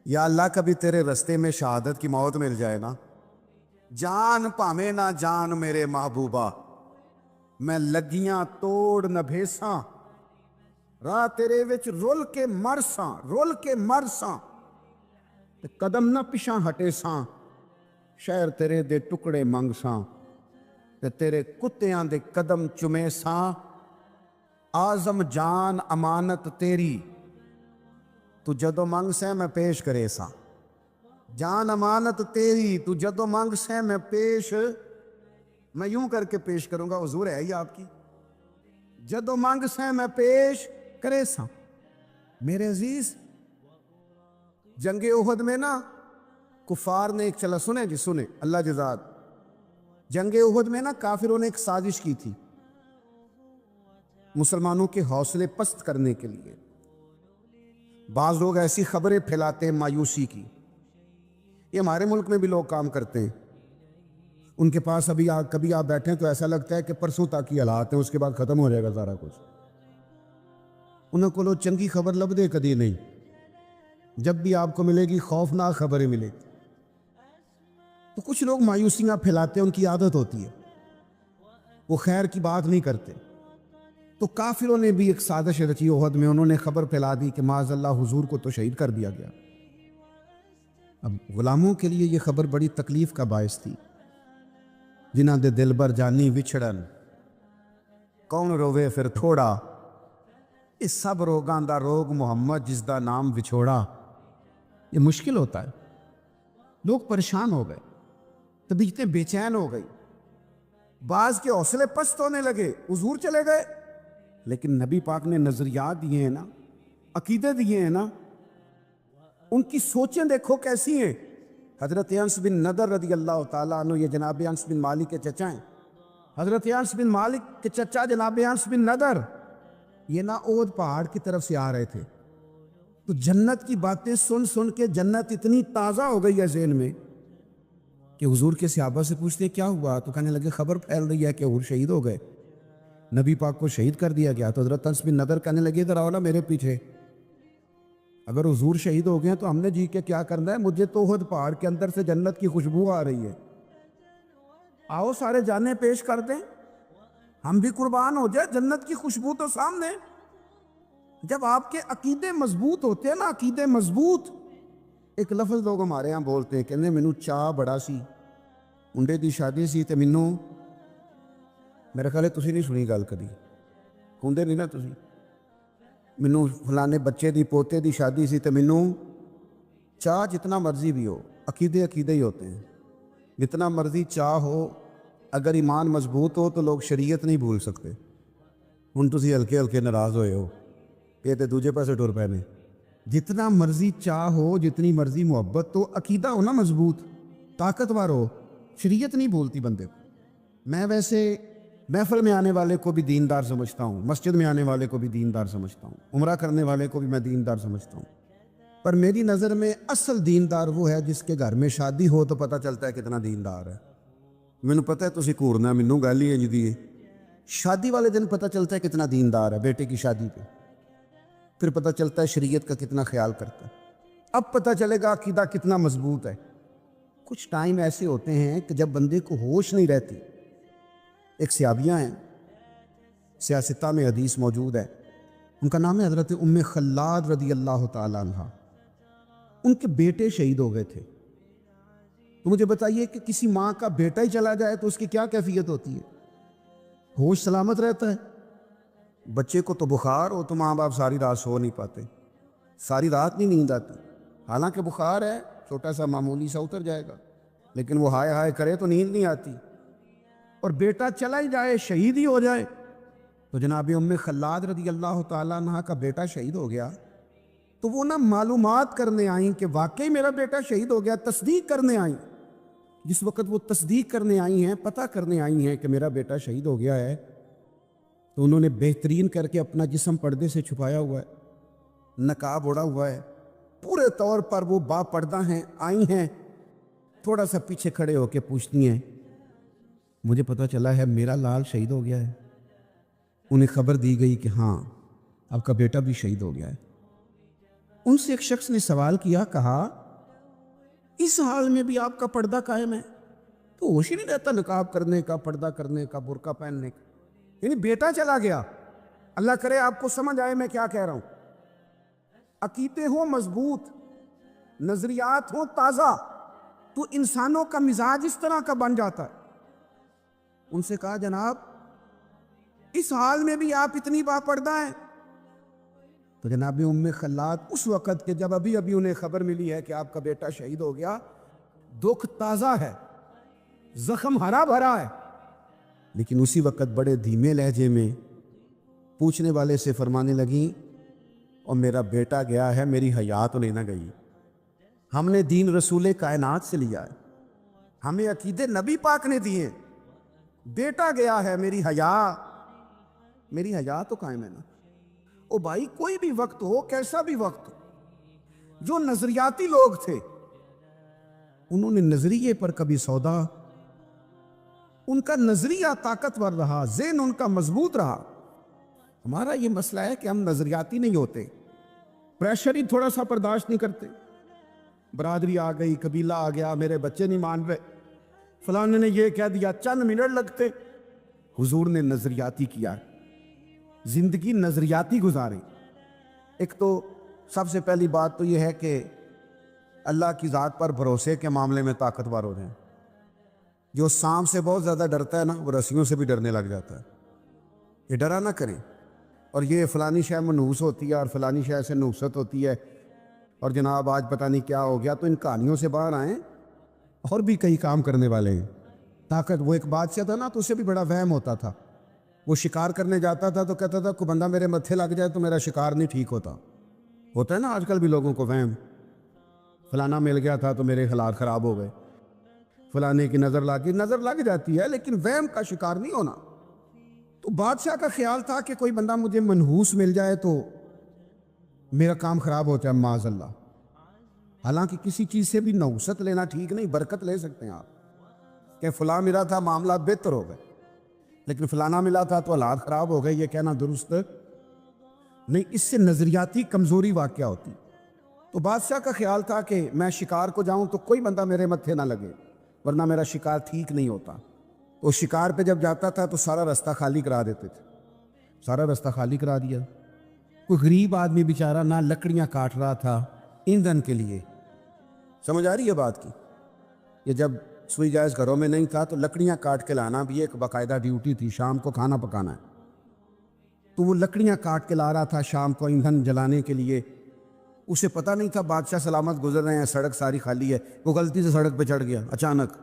یا اللہ کبھی تیرے رستے میں شہادت کی موت مل جائے نا، جان پاویں نہ جان میرے محبوبہ، میں لگیاں توڑ نہ بھیساں، راہ تیرے وچ رول کے مرساں، تے قدم نہ پچھاں ہٹے ساں، شہر تیرے دے ٹکڑے منگ ساں، تے تیرے کتیاں دے قدم چمے ساں، آزم جان امانت تیری، تو جدو منگ سے میں پیش کرے ساں، جان امانت تیری تو جدو منگ سے میں پیش میں یوں کر کے پیش کروں گا، حضور ہے ہی آپ کی جدو مانگ سے میں پیش کرے سا۔ میرے عزیز، جنگ احد میں نا کفار نے ایک چلا سنے جی، سنے اللہ جزاد، جنگ احد میں نا کافروں نے ایک سازش کی تھی مسلمانوں کے حوصلے پست کرنے کے لیے۔ بعض لوگ ایسی خبریں پھیلاتے ہیں مایوسی کی، یہ ہمارے ملک میں بھی لوگ کام کرتے ہیں، ان کے پاس کبھی آپ بیٹھیں تو ایسا لگتا ہے کہ پرسوں تک ہی حالات ہیں، اس کے بعد ختم ہو جائے گا سارا کچھ۔ انہوں کو لو چنگی خبر لب دے کدی نہیں، جب بھی آپ کو ملے گی خوفناک خبریں ملے گی۔ تو کچھ لوگ مایوسیاں پھیلاتے ہیں، ان کی عادت ہوتی ہے، وہ خیر کی بات نہیں کرتے۔ تو کافروں نے بھی ایک سازش رچی احد میں، انہوں نے خبر پھیلا دی کہ معاذ اللہ حضور کو تو شہید کر دیا گیا۔ اب غلاموں کے لیے یہ خبر بڑی تکلیف کا باعث تھی، جنہاں دے دل بر جانی وچھڑن کون روے پھر تھوڑا، اس سب روگاں دا روگ محمد جس دا نام وچھوڑا۔ یہ مشکل ہوتا ہے، لوگ پریشان ہو گئے، طبیعتیں بے چین ہو گئی، بعض کے حوصلے پست ہونے لگے، حضور چلے گئے، لیکن نبی پاک نے نظریات دیے ہیں نا، عقیدے دیے ہیں نا، ان کی سوچیں دیکھو کیسی ہیں۔ حضرت انس بن نضر رضی اللہ تعالیٰ عنہ، یہ جناب انس بن مالک کے چچا ہیں، حضرت انس بن مالک کے چچا جناب انس بن نضر، یہ نا احد پہاڑ کی طرف سے آ رہے تھے، تو جنت کی باتیں سن سن کے جنت اتنی تازہ ہو گئی ہے ذہن میں کہ حضور کے صحابہ سے پوچھتے کیا ہوا، تو کہنے لگے خبر پھیل رہی ہے کہ حضور شہید ہو گئے، نبی پاک کو شہید کر دیا گیا۔ تو حضرت انس بن نضر کہنے لگے ادھر آؤ نا میرے پیچھے، اگر حضور شہید ہو گئے تو ہم نے جی کے کیا کرنا ہے، مجھے تو احد پہاڑ کے اندر سے جنت کی خوشبو آ رہی ہے، آؤ سارے جانیں پیش کر دیں، ہم بھی قربان ہو جائے، جنت کی خوشبو تو سامنے۔ جب آپ کے عقیدے مضبوط ہوتے ہیں نا، عقیدے مضبوط، ایک لفظ لوگ ہمارے یہاں بولتے ہیں، کہنے مینوں چاہ بڑا سی، منڈے دی شادی سی تے مینوں، میرے خیال ہے تسی نہیں سنی گل کدی، ہوندے نہیں نا تسی، مینوں فلانے بچے دی پوتے دی شادی سی تے مینوں چاہ، جتنا مرضی بھی ہو، عقیدے عقیدے ہی ہوتے ہیں، جتنا مرضی چاہ ہو، اگر ایمان مضبوط ہو تو لوگ شریعت نہیں بھول سکتے۔ ہن تسی ہلکے ہلکے ناراض ہوئے ہو، یہ تے دوجے پاسے ٹر پے نے، جتنا مرضی چاہ ہو، جتنی مرضی محبت، تو عقیدہ ہو نا مضبوط، طاقتور ہو، شریعت نہیں بھولتی بندے کو۔ میں ویسے محفل میں آنے والے کو بھی دیندار سمجھتا ہوں، مسجد میں آنے والے کو بھی دیندار سمجھتا ہوں، عمرہ کرنے والے کو بھی میں دیندار سمجھتا ہوں، پر میری نظر میں اصل دیندار وہ ہے جس کے گھر میں شادی ہو تو پتہ چلتا ہے کتنا دیندار ہے۔ مینوں پتہ ہے تسی گھورنا، مینوں گل ہی انج دی ہے، شادی والے دن پتہ چلتا ہے کتنا دیندار ہے، بیٹے کی شادی پہ، پھر پتہ چلتا ہے شریعت کا کتنا خیال کرتا ہے، اب پتہ چلے گا عقیدہ کتنا مضبوط ہے۔ کچھ ٹائم ایسے ہوتے ہیں کہ جب بندے کو ہوش نہیں رہتی۔ ایک صحابیہ ہیں، سیاستہ میں حدیث موجود ہے، ان کا نام ہے حضرت ام خلاد رضی اللہ تعالیٰ عنہ، ان کے بیٹے شہید ہو گئے تھے۔ تو مجھے بتائیے کہ کسی ماں کا بیٹا ہی چلا جائے تو اس کی کیا کیفیت ہوتی ہے؟ ہوش سلامت رہتا ہے؟ بچے کو تو بخار ہو تو ماں باپ ساری رات سو نہیں پاتے، ساری رات نہیں نیند آتی، حالانکہ بخار ہے چھوٹا سا معمولی سا اتر جائے گا، لیکن وہ ہائے ہائے کرے تو نیند نہیں آتی، اور بیٹا چلا ہی جائے، شہید ہی ہو جائے۔ تو جناب ام خلاد رضی اللہ تعالیٰ عنہ کا بیٹا شہید ہو گیا، تو وہ نہ معلومات کرنے آئیں کہ واقعی میرا بیٹا شہید ہو گیا، تصدیق کرنے آئیں۔ جس وقت وہ تصدیق کرنے آئی ہیں، پتہ کرنے آئی ہیں کہ میرا بیٹا شہید ہو گیا ہے، تو انہوں نے بہترین کر کے اپنا جسم پردے سے چھپایا ہوا ہے، نقاب اوڑھا ہوا ہے، پورے طور پر وہ با پردہ ہیں، آئی ہیں، تھوڑا سا پیچھے کھڑے ہو کے پوچھتی ہیں مجھے پتہ چلا ہے میرا لال شہید ہو گیا ہے۔ انہیں خبر دی گئی کہ ہاں آپ کا بیٹا بھی شہید ہو گیا ہے۔ ان سے ایک شخص نے سوال کیا، کہا اس حال میں بھی آپ کا پردہ قائم ہے؟ تو ہوش ہی نہیں رہتا نقاب کرنے کا، پردہ کرنے کا، برقع پہننے کا، یعنی بیٹا چلا گیا۔ اللہ کرے آپ کو سمجھ آئے میں کیا کہہ رہا ہوں۔ عقیدے ہوں مضبوط، نظریات ہوں تازہ، تو انسانوں کا مزاج اس طرح کا بن جاتا ہے۔ ان سے کہا جناب اس حال میں بھی آپ اتنی با پردہ ہیں؟ تو جناب ام خلاد اس وقت کہ جب ابھی انہیں خبر ملی ہے کہ آپ کا بیٹا شہید ہو گیا، دکھ تازہ ہے، زخم ہرا بھرا ہے، لیکن اسی وقت بڑے دھیمے لہجے میں پوچھنے والے سے فرمانے لگیں اور میرا بیٹا گیا ہے، میری حیا تو نہیں نہ گئی۔ ہم نے دین رسول کائنات سے لیا ہے، ہمیں عقیدے نبی پاک نے دیے، بیٹا گیا ہے، میری حیا تو قائم ہے نا۔ او بھائی کوئی بھی وقت ہو، کیسا بھی وقت ہو، جو نظریاتی لوگ تھے انہوں نے نظریے پر کبھی سودا، ان کا نظریہ طاقتور رہا، ذہن ان کا مضبوط رہا۔ ہمارا یہ مسئلہ ہے کہ ہم نظریاتی نہیں ہوتے، پریشر ہی تھوڑا سا برداشت نہیں کرتے۔ برادری آ گئی، قبیلہ آ گیا، میرے بچے نہیں مان رہے، فلاں نے یہ کہہ دیا، چند منٹ لگتے۔ حضور نے نظریاتی کیا، زندگی نظریاتی گزارے۔ ایک تو سب سے پہلی بات تو یہ ہے کہ اللہ کی ذات پر بھروسے کے معاملے میں طاقتور ہو رہے ہیں۔ جو سانپ سے بہت زیادہ ڈرتا ہے نا، وہ رسیوں سے بھی ڈرنے لگ جاتا ہے۔ یہ ڈرا نہ کریں، اور یہ فلانی شے منحوس ہوتی ہے اور فلانی شے سے نحوست ہوتی ہے، اور جناب آج پتہ نہیں کیا ہو گیا، تو ان کہانیوں سے باہر آئیں، اور بھی کئی کام کرنے والے ہیں۔ طاقت، وہ ایک بادشاہ تھا نا، تو اسے بھی بڑا وہم ہوتا تھا، وہ شکار کرنے جاتا تھا تو کہتا تھا کوئی بندہ میرے متھے لگ جائے تو میرا شکار نہیں ٹھیک ہوتا ہے نا آج کل بھی لوگوں کو وہم، فلانا مل گیا تھا تو میرے حالات خراب ہو گئے، فلانے کی نظر لگ جاتی ہے، لیکن وہم کا شکار نہیں ہونا۔ تو بادشاہ کا خیال تھا کہ کوئی بندہ مجھے منحوس مل جائے تو میرا کام خراب ہو جائے معاذ اللہ۔ حالانکہ کسی چیز سے بھی نحوست لینا ٹھیک نہیں، برکت لے سکتے ہیں آپ کہ فلاں ملا تھا معاملات بہتر ہو گئے، لیکن فلانا ملا تھا تو حالات خراب ہو گئے، یہ کہنا درست نہیں، اس سے نظریاتی کمزوری واقع ہوتی۔ تو بادشاہ کا خیال تھا کہ میں شکار کو جاؤں تو کوئی بندہ میرے متھے نہ لگے، ورنہ میرا شکار ٹھیک نہیں ہوتا۔ تو شکار پہ جب جاتا تھا تو سارا رستہ خالی کرا دیتے تھے، سارا رستہ خالی کرا دیا۔ کوئی غریب آدمی بیچارہ نہ لکڑیاں کاٹ رہا تھا ایندھن کے لیے، سمجھ آ رہی ہے بات کی؟ یہ جب سوئی جائز گھروں میں نہیں تھا تو لکڑیاں کاٹ کے لانا بھی ایک باقاعدہ ڈیوٹی تھی، شام کو کھانا پکانا ہے، تو وہ لکڑیاں کاٹ کے لا رہا تھا شام کو ایندھن جلانے کے لیے۔ اسے پتہ نہیں تھا بادشاہ سلامت گزر رہے ہیں، سڑک ساری خالی ہے، وہ غلطی سے سڑک پہ چڑھ گیا، اچانک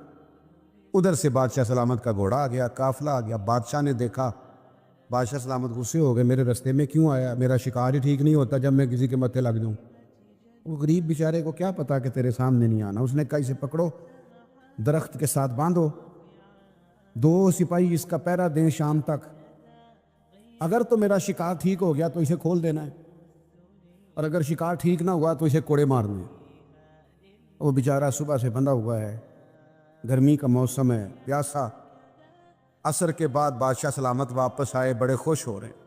ادھر سے بادشاہ سلامت کا گھوڑا آ گیا، قافلہ آ گیا۔ بادشاہ نے دیکھا، بادشاہ سلامت غصے ہو گئے، میرے رستے میں کیوں آیا؟ میرا شکار ہی ٹھیک نہیں ہوتا جب میں کسی کے متھے لگ جاؤں۔ وہ غریب بیچارے کو کیا پتا کہ تیرے سامنے نہیں آنا، اس نے کہا اسے پکڑو، درخت کے ساتھ باندھو، 2 سپاہی اس کا پہرا دیں شام تک، اگر تو میرا شکار ٹھیک ہو گیا تو اسے کھول دینا ہے، اور اگر شکار ٹھیک نہ ہوا تو اسے کوڑے مارنے۔ وہ بیچارہ صبح سے بندھا ہوا ہے، گرمی کا موسم ہے، پیاسا۔ عصر کے بعد بادشاہ سلامت واپس آئے، بڑے خوش ہو رہے ہیں،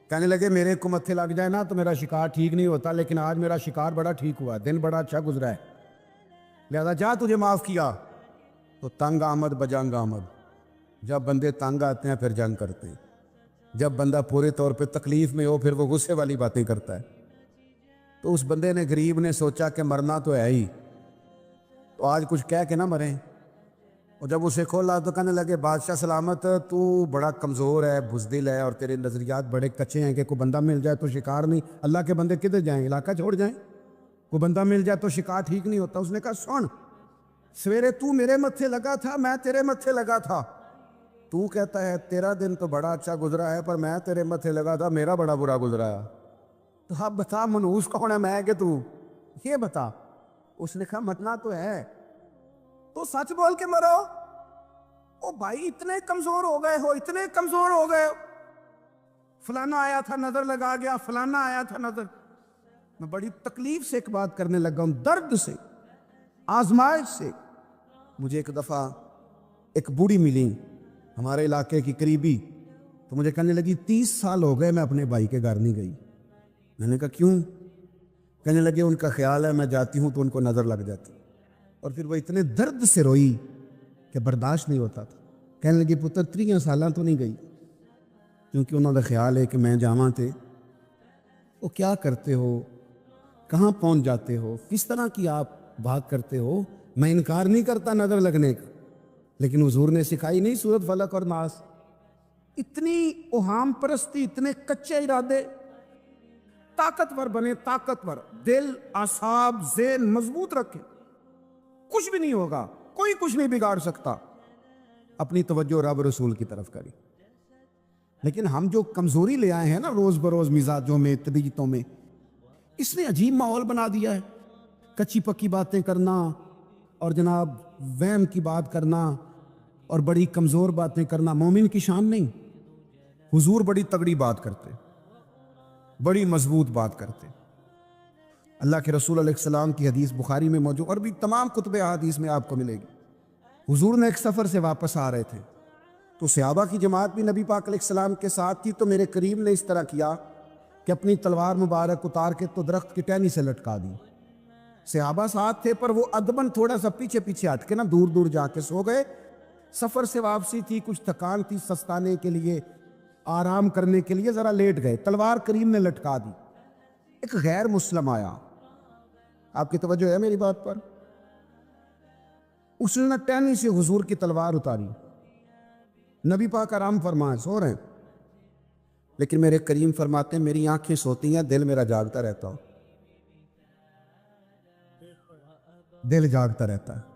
کہنے لگے میرے کو متھے لگ جائے نا تو میرا شکار ٹھیک نہیں ہوتا، لیکن آج میرا شکار بڑا ٹھیک ہوا، دن بڑا اچھا گزرا ہے، لہذا جا تجھے معاف کیا۔ تو تنگ آمد بجنگ آمد، جب بندے تنگ آتے ہیں پھر جنگ کرتے ہیں، جب بندہ پورے طور پہ تکلیف میں ہو پھر وہ غصے والی باتیں کرتا ہے۔ تو اس بندے نے، غریب نے سوچا کہ مرنا تو ہے ہی، تو آج کچھ کہہ کے نہ مریں۔ اور جب اسے کھولا تو کہنے لگے بادشاہ سلامت تو بڑا کمزور ہے، بزدل ہے، اور تیرے نظریات بڑے کچے ہیں کہ کوئی بندہ مل جائے تو شکار نہیں، اللہ کے بندے کدھر جائیں، علاقہ چھوڑ جائیں، کوئی بندہ مل جائے تو شکار ٹھیک نہیں ہوتا۔ اس نے کہا سن، سویرے تو میرے متھے لگا تھا، میں تیرے متھے لگا تھا، تو کہتا ہے تیرا دن تو بڑا اچھا گزرا ہے، پر میں تیرے متھے لگا تھا، میرا بڑا برا گزرا ہے، تو اب بتا منحوس کون ہے، میں کہ تو؟ یہ بتا۔ اس نے کہا مرنا تو ہے تو سچ بول کے مرو۔ او بھائی اتنے کمزور ہو گئے ہو، اتنے کمزور ہو گئے ہو، فلانا آیا تھا نظر لگا گیا، فلانا آیا تھا نظر۔ میں بڑی تکلیف سے ایک بات کرنے لگا ہوں، درد سے، آزمائش سے۔ مجھے ایک دفعہ ایک بوڑھی ملی ہمارے علاقے کی قریبی، تو مجھے کہنے لگی 30 سال ہو گئے میں اپنے بھائی کے گھر نہیں گئی۔ میں نے کہا کیوں؟ کہنے لگے ان کا خیال ہے میں جاتی ہوں تو ان کو نظر لگ جاتی، اور پھر وہ اتنے درد سے روئی کہ برداشت نہیں ہوتا تھا۔ کہنے لگی پتر 30 سالاں تو نہیں گئی، کیونکہ انہوں نے خیال ہے کہ میں جاواں تے وہ کیا کرتے ہو، کہاں پہنچ جاتے ہو، کس طرح کی آپ بات کرتے ہو۔ میں انکار نہیں کرتا نظر لگنے کا، لیکن حضور نے سکھائی نہیں سورت فلق اور ناس۔ اتنی اوہام پرستی، اتنے کچے ارادے۔ طاقتور بنے، طاقتور دل، اعصاب، ذہن مضبوط رکھے، کچھ بھی نہیں ہوگا، کوئی کچھ نہیں بگاڑ سکتا۔ اپنی توجہ رب رسول کی طرف کری. لیکن ہم جو کمزوری لے آئے ہیں نا روز بروز مزاجوں میں طبیعتوں میں، اس نے عجیب ماحول بنا دیا ہے. کچی پکی باتیں کرنا اور جناب وہم کی بات کرنا اور بڑی کمزور باتیں کرنا مومن کی شان نہیں. حضور بڑی تگڑی بات کرتے، بڑی مضبوط بات کرتے. اللہ کے رسول علیہ السلام کی حدیث بخاری میں موجود اور بھی تمام کتب احادیث میں آپ کو ملے گی. حضور نے ایک سفر سے واپس آ رہے تھے تو صحابہ کی جماعت بھی نبی پاک علیہ السلام کے ساتھ تھی. تو میرے کریم نے اس طرح کیا کہ اپنی تلوار مبارک اتار کے تو درخت کی ٹہنی سے لٹکا دی. صحابہ ساتھ تھے پر وہ ادباً تھوڑا سا پیچھے پیچھے ہٹ کے نا دور دور جا کے سو گئے. سفر سے واپسی تھی، کچھ تھکان تھی، سستانے کے لیے، آرام کرنے کے لیے ذرا لیٹ گئے. تلوار کریم نے لٹکا دی. ایک غیر مسلم آیا، آپ کی توجہ ہے میری بات پر؟ اس نے ٹہنی سے حضور کی تلوار اتاری. نبی پاک آرام فرمائے، سو رہے ہیں. لیکن میرے کریم فرماتے ہیں میری آنکھیں سوتی ہیں، دل میرا جاگتا رہتا ہو. دل جاگتا رہتا ہے.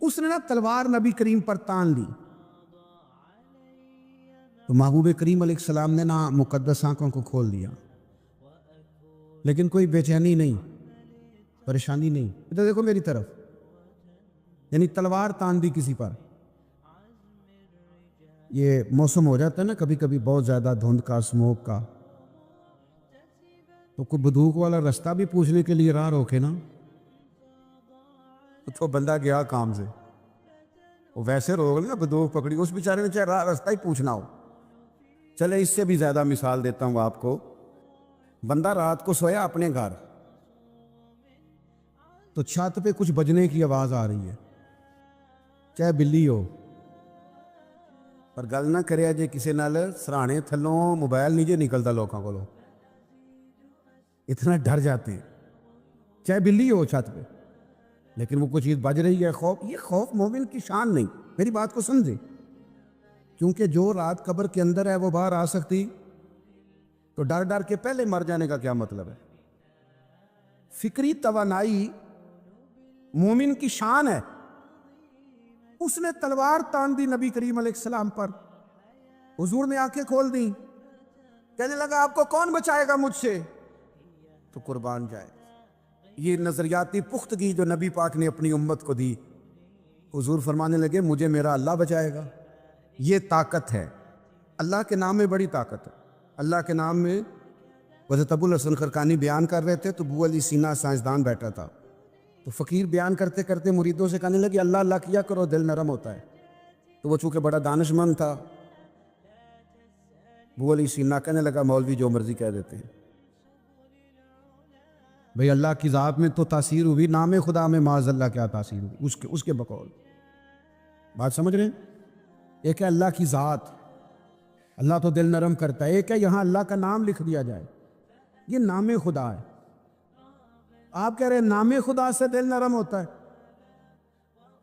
اس نے نا تلوار نبی کریم پر تان لی تو محبوب کریم علیہ السلام نے نا مقدس آنکھوں کو کھول دیا. لیکن کوئی بے چینی نہیں، پریشانی نہیں. ادھر دیکھو میری طرف، یعنی تلوار تان دی کسی پر. یہ موسم ہو جاتا ہے نا کبھی کبھی بہت زیادہ دھند کا، اسموک کا، تو کوئی بندوق والا رستہ بھی پوچھنے کے لیے راہ روکے نا تو بندہ گیا کام سے. وہ ویسے روک لے نا بندوق پکڑی، اس بیچارے نے چاہے راہ رستہ ہی پوچھنا ہو. چلے اس سے بھی زیادہ مثال دیتا ہوں آپ کو. بندہ رات کو سویا اپنے گھر، تو چھت پہ کچھ بجنے کی آواز آ رہی ہے، چاہے بلی ہو، پر گل نہ کرے جے کسی نال سرانے تھلوں موبائل نہیں جے نکلتا لوگوں کو، اتنا ڈر جاتے ہیں. چاہے بلی ہو چھت پہ، لیکن وہ کوئی چیز بج رہی ہے. خوف، یہ خوف مومن کی شان نہیں. میری بات کو سمجھے، کیونکہ جو رات قبر کے اندر ہے وہ باہر آ سکتی، تو ڈر ڈر کے پہلے مر جانے کا کیا مطلب ہے؟ فکری توانائی مومن کی شان ہے. اس نے تلوار تان دی نبی کریم علیہ السلام پر. حضور نے آنکھیں کھول دی، کہنے لگا آپ کو کون بچائے گا مجھ سے؟ تو قربان جائے. یہ نظریاتی پختگی جو نبی پاک نے اپنی امت کو دی. حضور فرمانے لگے مجھے میرا اللہ بچائے گا. یہ طاقت ہے، اللہ کے نام میں بڑی طاقت ہے. اللہ کے نام میں حضرت ابو الحسن خرقانی بیان کر رہے تھے تو ابو علی سینا سائنسدان بیٹھا تھا. تو فقیر بیان کرتے کرتے مریدوں سے کہنے لگے اللہ اللہ کیا کرو، دل نرم ہوتا ہے. تو وہ چونکہ بڑا دانش مند تھا، ابو علی سینا کہنے لگا مولوی جو مرضی کہہ دیتے ہیں. بھئی اللہ کی ذات میں تو تاثیر ہوئی، نام خدا میں معاذ اللہ کیا تاثیر ہوئی اس کے بقول. بات سمجھ رہے ہیں؟ ایک ہے اللہ کی ذات، اللہ تو دل نرم کرتا ہے. ایک ہے یہاں اللہ کا نام لکھ دیا جائے، یہ نام خدا ہے. آپ کہہ رہے ہیں نام خدا سے دل نرم ہوتا ہے.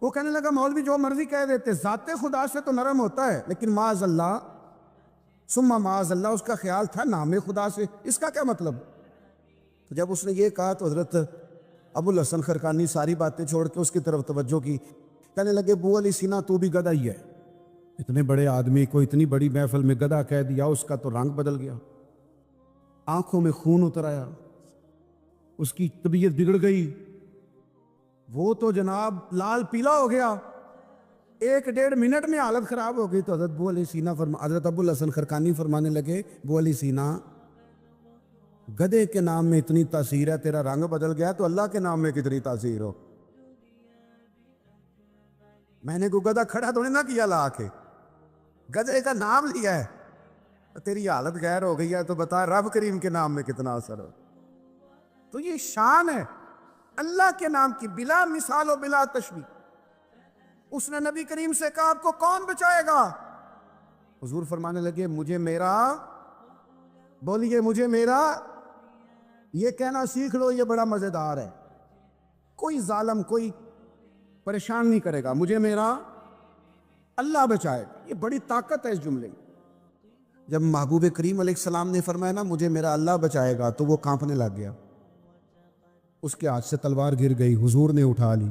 وہ کہنے لگا مولوی جو مرضی کہہ دیتے، ذات خدا سے تو نرم ہوتا ہے، لیکن معاذ اللہ ثم معاذ اللہ اس کا خیال تھا نام خدا سے. اس کا کیا مطلب؟ تو جب اس نے یہ کہا تو حضرت ابو الحسن خرقانی ساری باتیں چھوڑ کے اس کی طرف توجہ کی. کہنے لگے ابو علی سینا تو بھی گدھا ہی ہے. اتنے بڑے آدمی کو اتنی بڑی محفل میں گدھا کہہ دیا، اس کا تو رنگ بدل گیا، آنکھوں میں خون اتر آیا، اس کی طبیعت بگڑ گئی، وہ تو جناب لال پیلا ہو گیا. 1-1.5 منٹ میں حالت خراب ہو گئی. تو حضرت ابو الحسن خرقانی فرمانے لگے ابو علی سینا گدھے کے نام میں اتنی تاثیر ہے، تیرا رنگ بدل گیا تو اللہ کے نام میں کتنی تاثیر ہو. میں نے کوئی گدھا کھڑا تو نہیں نہ کیا لا کے، گدھے کا نام لیا ہے، تیری حالت غیر ہو گئی ہے تو بتا رب کریم کے نام میں کتنا اثر ہو. تو یہ شان ہے اللہ کے نام کی بلا مثال و بلا تشبیہ. اس نے نبی کریم سے کہا آپ کو کون بچائے گا؟ حضور فرمانے لگے مجھے میرا، بولیے مجھے میرا. یہ کہنا سیکھ لو، یہ بڑا مزیدار ہے. کوئی ظالم کوئی پریشان نہیں کرے گا، مجھے میرا اللہ بچائے گا. یہ بڑی طاقت ہے اس جملے میں. جب محبوب کریم علیہ السلام نے فرمایا نا مجھے میرا اللہ بچائے گا، تو وہ کانپنے لگ گیا. اس کے ہاتھ سے تلوار گر گئی، حضور نے اٹھا لی.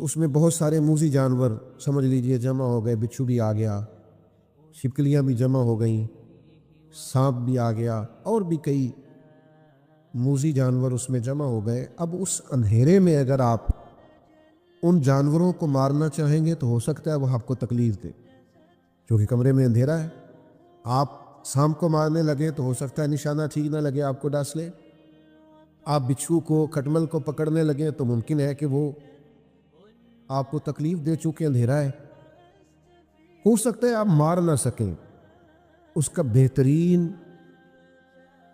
تو اس میں بہت سارے موذی جانور سمجھ لیجئے جمع ہو گئے، بچھو بھی آ گیا، چھپکلیاں بھی جمع ہو گئیں، سانپ بھی آ گیا، اور بھی کئی موذی جانور اس میں جمع ہو گئے۔ اب اس اندھیرے میں اگر آپ ان جانوروں کو مارنا چاہیں گے تو ہو سکتا ہے وہ آپ کو تکلیف دے، کیونکہ کمرے میں اندھیرا ہے۔ آپ سانپ کو مارنے لگے تو ہو سکتا ہے نشانہ ٹھیک نہ لگے، آپ کو ڈس لے۔ آپ بچھو کو، کھٹمل کو پکڑنے لگے تو ممکن ہے کہ وہ آپ کو تکلیف دے، چونکہ اندھیرا ہے۔ ہو سکتا ہے آپ مار نہ سکیں۔ اس کا بہترین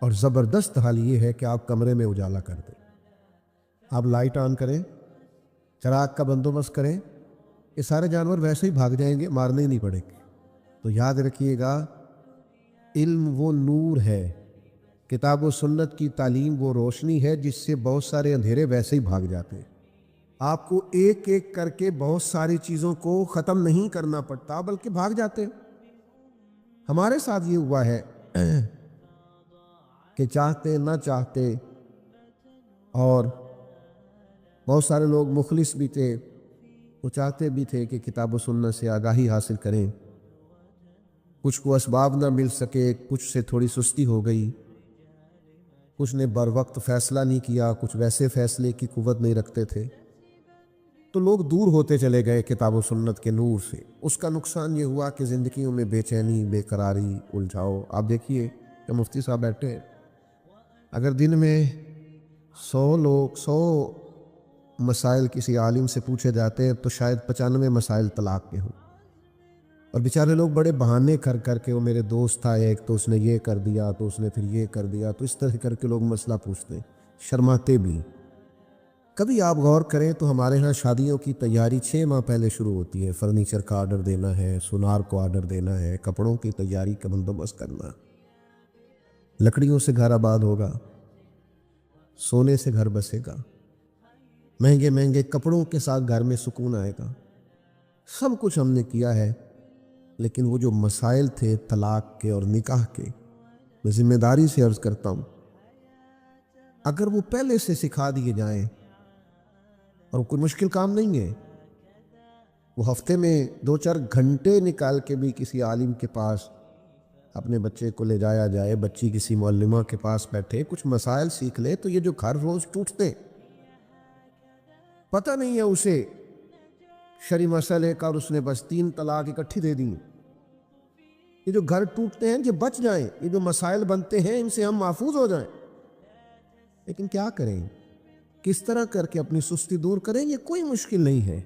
اور زبردست حال یہ ہے کہ آپ کمرے میں اجالا کر دیں، آپ لائٹ آن کریں، چراغ کا بندوبست کریں، یہ سارے جانور ویسے ہی بھاگ جائیں گے، مارنے ہی نہیں پڑے گے۔ تو یاد رکھیے گا، علم وہ نور ہے، کتاب و سنت کی تعلیم وہ روشنی ہے جس سے بہت سارے اندھیرے ویسے ہی بھاگ جاتے ہیں۔ آپ کو ایک ایک کر کے بہت ساری چیزوں کو ختم نہیں کرنا پڑتا، بلکہ بھاگ جاتے ہیں۔ ہمارے ساتھ یہ ہوا ہے کہ چاہتے نہ چاہتے، اور بہت سارے لوگ مخلص بھی تھے، وہ چاہتے بھی تھے کہ کتاب و سنت سے آگاہی حاصل کریں، کچھ کو اسباب نہ مل سکے، کچھ سے تھوڑی سستی ہو گئی، کچھ نے بر وقت فیصلہ نہیں کیا، کچھ ویسے فیصلے کی قوت نہیں رکھتے تھے، تو لوگ دور ہوتے چلے گئے کتاب و سنت کے نور سے۔ اس کا نقصان یہ ہوا کہ زندگیوں میں بے چینی، بے قراری، الجھاؤ۔ آپ دیکھیے کہ مفتی صاحب بیٹھے ہیں، اگر دن میں 100 مسائل کسی عالم سے پوچھے جاتے ہیں تو شاید 95 مسائل طلاق کے ہوں، اور بیچارے لوگ بڑے بہانے کر کر کے، وہ میرے دوست تھا ایک تو اس نے یہ کر دیا، تو اس نے پھر یہ کر دیا، تو اس طرح کر کے لوگ مسئلہ پوچھتے ہیں، شرماتے بھی۔ کبھی آپ غور کریں تو ہمارے ہاں شادیوں کی تیاری 6 ماہ پہلے شروع ہوتی ہے، فرنیچر کا آرڈر دینا ہے، سونار کو آرڈر دینا ہے، کپڑوں کی تیاری کا بندوبست کرنا، لکڑیوں سے گھر آباد ہوگا، سونے سے گھر بسے گا، مہنگے مہنگے کپڑوں کے ساتھ گھر میں سکون آئے گا۔ سب کچھ ہم نے کیا ہے، لیکن وہ جو مسائل تھے طلاق کے اور نکاح کے، میں ذمہ داری سے عرض کرتا ہوں، اگر وہ پہلے سے سکھا دیے جائیں، اور کوئی مشکل کام نہیں ہے، وہ ہفتے میں 2-4 گھنٹے نکال کے بھی کسی عالم کے پاس اپنے بچے کو لے جایا جائے، بچی کسی معلمہ کے پاس بیٹھے کچھ مسائل سیکھ لے، تو یہ جو گھر روز ٹوٹتے، پتہ نہیں ہے اسے شرعی مسئلے کا، اور اس نے بس 3 طلاق اکٹھی دے دیں، یہ جو گھر ٹوٹتے ہیں یہ بچ جائیں، یہ جو مسائل بنتے ہیں ان سے ہم محفوظ ہو جائیں۔ لیکن کیا کریں، کس طرح کر کے اپنی سستی دور کریں، یہ کوئی مشکل نہیں ہے۔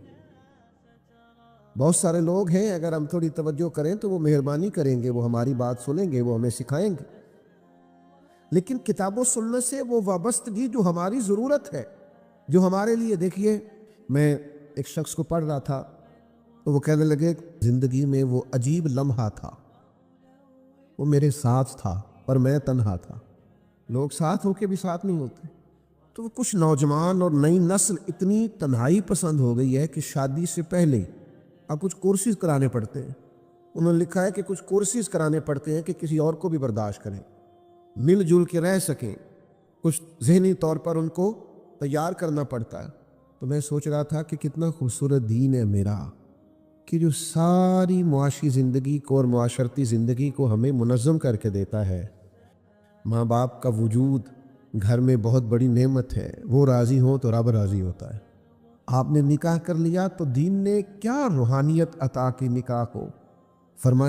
بہت سارے لوگ ہیں، اگر ہم تھوڑی توجہ کریں تو وہ مہربانی کریں گے، وہ ہماری بات سنیں گے، وہ ہمیں سکھائیں گے، لیکن کتاب و سنت سے وہ وابستگی جو ہماری ضرورت ہے، جو ہمارے لیے، دیکھیے میں ایک شخص کو پڑھ رہا تھا تو وہ کہنے لگے زندگی میں وہ عجیب لمحہ تھا، وہ میرے ساتھ تھا پر میں تنہا تھا۔ لوگ ساتھ ہو کے بھی ساتھ نہیں ہوتے۔ تو کچھ نوجوان اور نئی نسل اتنی تنہائی پسند ہو گئی ہے کہ شادی سے پہلے اب کچھ کورسز کرانے پڑتے ہیں۔ انہوں نے لکھا ہے کہ کچھ کورسز کرانے پڑتے ہیں کہ کسی اور کو بھی برداشت کریں، مل جل کے رہ سکیں، کچھ ذہنی طور پر ان کو تیار کرنا پڑتا ہے۔ تو میں سوچ رہا تھا کہ کتنا خوبصورت دین ہے میرا، کہ جو ساری معاشی زندگی کو اور معاشرتی زندگی کو ہمیں منظم کر کے دیتا ہے۔ ماں باپ کا وجود گھر میں بہت بڑی نعمت ہے، وہ راضی ہوں تو رب راضی ہوتا ہے۔ آپ نے نکاح کر لیا تو دین نے کیا روحانیت عطا کی نکاح کو، فرمایا